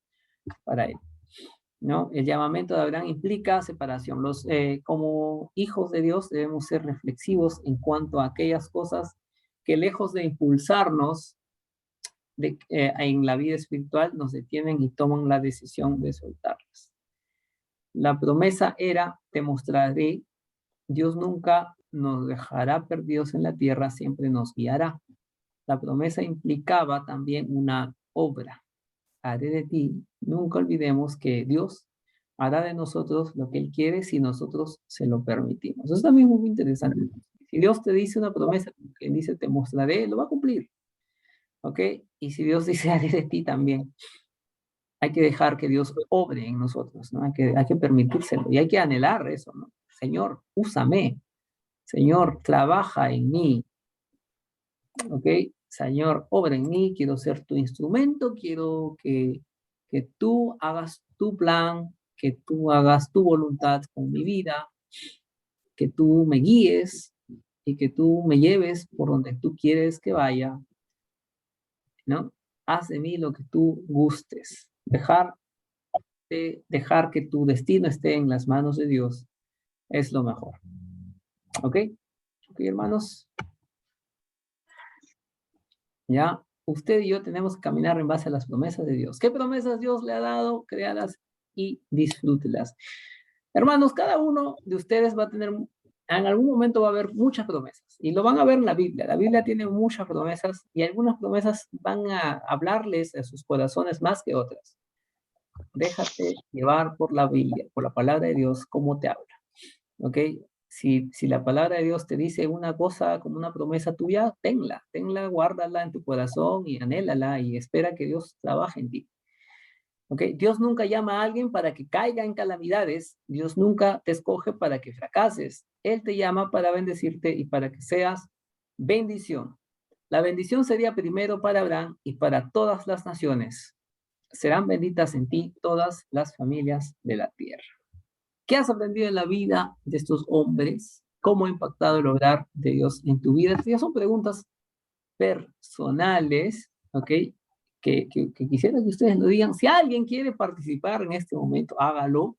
para él, ¿no? El llamamiento de Abraham implica separación. Como hijos de Dios debemos ser reflexivos en cuanto a aquellas cosas que lejos de impulsarnos en la vida espiritual nos detienen y toman la decisión de soltarlas. La promesa era, te mostraré. Dios nunca nos dejará perdidos en la tierra, siempre nos guiará. La promesa implicaba también una obra. Haré de ti. Nunca olvidemos que Dios hará de nosotros lo que Él quiere si nosotros se lo permitimos. Eso también es muy interesante. Si Dios te dice una promesa, que dice te mostraré, lo va a cumplir. ¿Ok? Y si Dios dice haré de ti también, hay que dejar que Dios obre en nosotros, ¿no? Hay que permitírselo y hay que anhelar eso, ¿no? Señor, úsame. Señor, trabaja en mí. ¿Ok? Señor, obra en mí, quiero ser tu instrumento, quiero que tú hagas tu plan, que tú hagas tu voluntad con mi vida, que tú me guíes y que tú me lleves por donde tú quieres que vaya, ¿no? Haz de mí lo que tú gustes. Dejar que tu destino esté en las manos de Dios es lo mejor. ¿Ok? ¿Ok, hermanos? Ya, usted y yo tenemos que caminar en base a las promesas de Dios. ¿Qué promesas Dios le ha dado? Créalas y disfrútelas. Hermanos, cada uno de ustedes va a tener, en algún momento va a haber muchas promesas. Y lo van a ver en la Biblia. La Biblia tiene muchas promesas y algunas promesas van a hablarles a sus corazones más que otras. Déjate llevar por la Biblia, por la palabra de Dios, cómo te habla. ¿Ok? Si la palabra de Dios te dice una cosa como una promesa tuya, tenla, guárdala en tu corazón y anhélala y espera que Dios trabaje en ti. ¿Ok? Dios nunca llama a alguien para que caiga en calamidades. Dios nunca te escoge para que fracases. Él te llama para bendecirte y para que seas bendición. La bendición sería primero para Abraham y para todas las naciones. Serán benditas en ti todas las familias de la tierra. ¿Qué has aprendido en la vida de estos hombres? ¿Cómo ha impactado el obrar de Dios en tu vida? Estas son preguntas personales, ¿ok? Que quisiera que ustedes lo digan. Si alguien quiere participar en este momento, hágalo.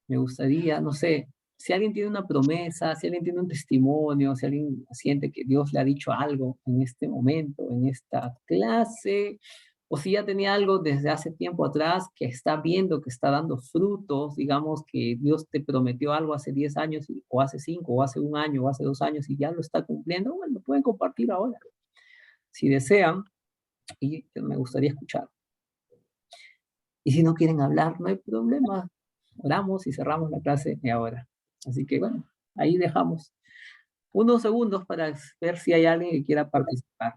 Me gustaría, no sé, si alguien tiene una promesa, si alguien tiene un testimonio, si alguien siente que Dios le ha dicho algo en este momento, en esta clase, o si ya tenía algo desde hace tiempo atrás que está viendo, que está dando frutos, digamos que Dios te prometió algo hace 10 años, o hace 5, o hace 1 año, o hace 2 años, y ya lo está cumpliendo, bueno, lo pueden compartir ahora. Si desean, y me gustaría escuchar. Y si no quieren hablar, no hay problema. Oramos y cerramos la clase de ahora. Así que bueno, ahí dejamos unos segundos para ver si hay alguien que quiera participar.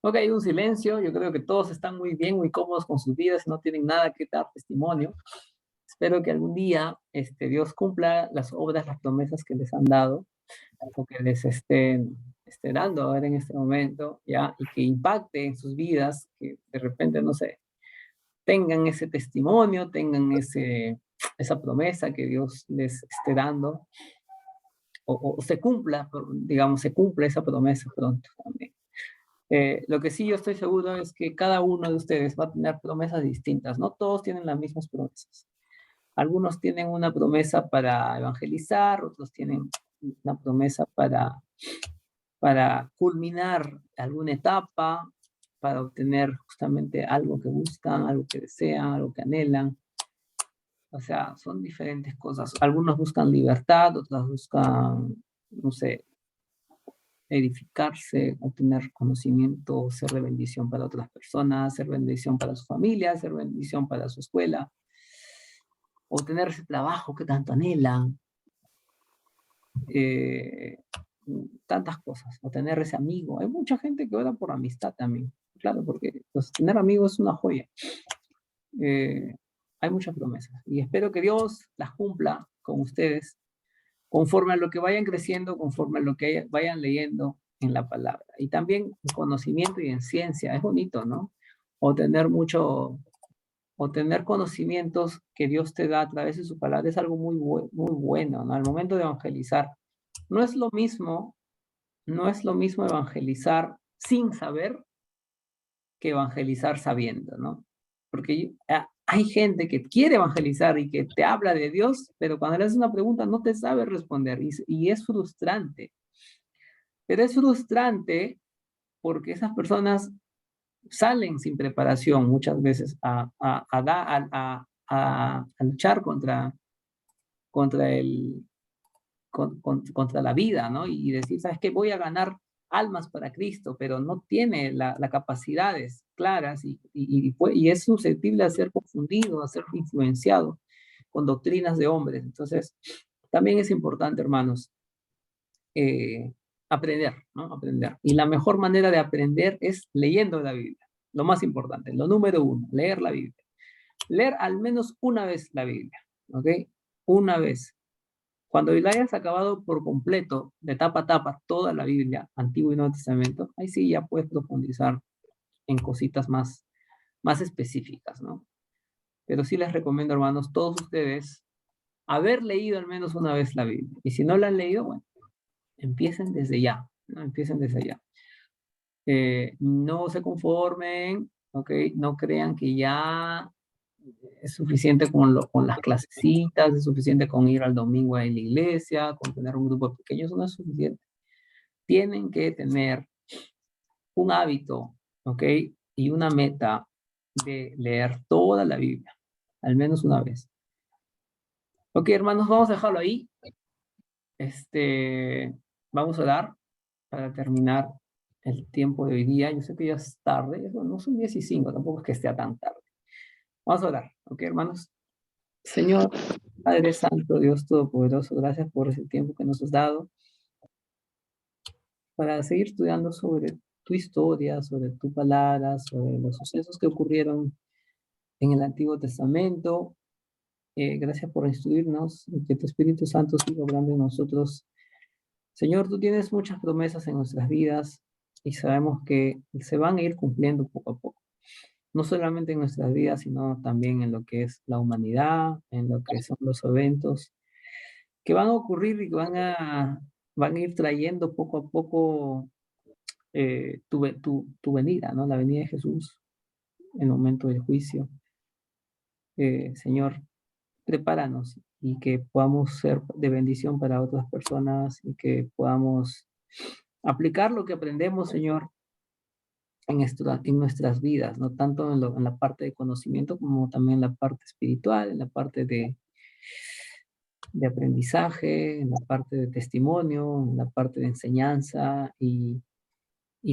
Ok, hay un silencio. Yo creo que todos están muy bien, muy cómodos con sus vidas, no tienen nada que dar testimonio. Espero que algún día Dios cumpla las obras, las promesas que les han dado, o que les esté dando ahora en este momento, ¿ya? Y que impacte en sus vidas, que de repente, no sé, tengan ese testimonio, tengan esa promesa que Dios les esté dando, o se cumpla, digamos, se cumpla esa promesa pronto también. Lo que sí yo estoy seguro es que cada uno de ustedes va a tener promesas distintas, no todos tienen las mismas promesas. Algunos tienen una promesa para evangelizar, otros tienen una promesa para culminar alguna etapa, para obtener justamente algo que buscan, algo que desean, algo que anhelan. O sea, son diferentes cosas. Algunos buscan libertad, otros buscan, no sé, edificarse, obtener conocimiento, ser de bendición para otras personas, ser bendición para su familia, ser bendición para su escuela, obtener ese trabajo que tanto anhelan. tantas cosas, o tener ese amigo. Hay mucha gente que ora por amistad también, claro, porque pues, tener amigos es una joya. Hay muchas promesas y espero que Dios las cumpla con ustedes conforme a lo que vayan creciendo, conforme a lo que vayan leyendo en la palabra. Y también en conocimiento y en ciencia, es bonito, ¿no? O tener conocimientos que Dios te da a través de su palabra es algo muy bueno, ¿no? Al momento de evangelizar. No es lo mismo evangelizar sin saber que evangelizar sabiendo, ¿no? Porque hay gente que quiere evangelizar y que te habla de Dios, pero cuando le haces una pregunta no te sabe responder y es frustrante. Pero es frustrante porque esas personas salen sin preparación muchas veces a luchar contra la vida, ¿no? Y decir, ¿sabes qué? Voy a ganar almas para Cristo, pero no tiene las capacidades claras y es susceptible a ser confundido, a ser influenciado con doctrinas de hombres. Entonces, también es importante, hermanos, aprender, ¿no? Aprender. Y la mejor manera de aprender es leyendo la Biblia. Lo más importante, lo número 1, leer la Biblia. Leer al menos una vez la Biblia, ¿ok? Una vez. Cuando la hayas acabado por completo, de tapa a tapa, toda la Biblia, Antiguo y Nuevo Testamento, ahí sí ya puedes profundizar en cositas más específicas, ¿no? Pero sí les recomiendo, hermanos, todos ustedes, haber leído al menos una vez la Biblia. Y si no la han leído, bueno, empiecen desde ya, ¿no? Empiecen desde ya. No se conformen, ¿ok? No crean que ya es suficiente con las clasecitas, es suficiente con ir al domingo a la iglesia, con tener un grupo pequeño, eso no es suficiente. Tienen que tener un hábito, ¿ok? Y una meta de leer toda la Biblia, al menos una vez. Ok, hermanos, vamos a dejarlo ahí. Vamos a orar para terminar el tiempo de hoy día. Yo sé que ya es tarde, no son 10:05, tampoco es que esté tan tarde. Vamos a orar, ok, hermanos. Señor, Padre Santo, Dios Todopoderoso, gracias por ese tiempo que nos has dado para seguir estudiando sobre tu historia, sobre tu palabra, sobre los sucesos que ocurrieron en el Antiguo Testamento. Gracias por instruirnos y que tu Espíritu Santo siga obrando en nosotros. Señor, tú tienes muchas promesas en nuestras vidas y sabemos que se van a ir cumpliendo poco a poco. No solamente en nuestras vidas, sino también en lo que es la humanidad, en lo que son los eventos que van a ocurrir y que van a ir trayendo poco a poco tu venida, ¿no? La venida de Jesús, el momento del juicio. Señor, prepáranos y que podamos ser de bendición para otras personas y que podamos aplicar lo que aprendemos, Señor, en nuestras vidas, no tanto en la parte de conocimiento como también en la parte espiritual, en la parte de aprendizaje, en la parte de testimonio, en la parte de enseñanza y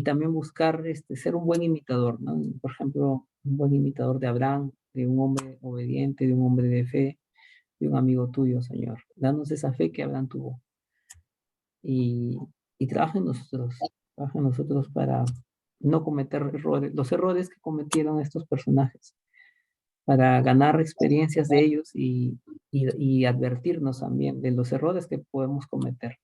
también buscar ser un buen imitador, ¿no? Por ejemplo, un buen imitador de Abraham, de un hombre obediente, de un hombre de fe, de un amigo tuyo, Señor. Danos esa fe que Abraham tuvo. Y trabaja en nosotros para no cometer los errores que cometieron estos personajes, para ganar experiencias de ellos y advertirnos también de los errores que podemos cometer.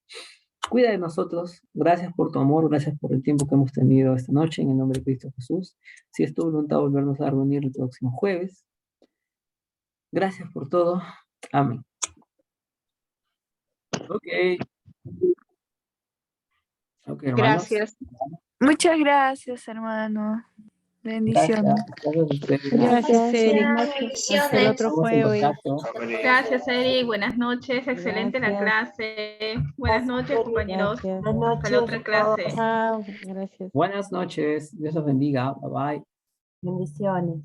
Cuida de nosotros, gracias por tu amor, gracias por el tiempo que hemos tenido esta noche, en el nombre de Cristo Jesús. Si es tu voluntad volvernos a reunir el próximo jueves. Gracias por todo. Amén. Ok. Ok, hermanos. Gracias. Muchas gracias, hermano. Bendiciones. Gracias, Eric. Hasta el otro Estamos en jueves. contacto. Gracias, Eric. Buenas noches. Excelente la Gracias. clase. Buenas noches, compañeros. Gracias. Hasta la otra clase. Chao. Gracias. Buenas noches. Dios los bendiga. Bye bye. Bendiciones.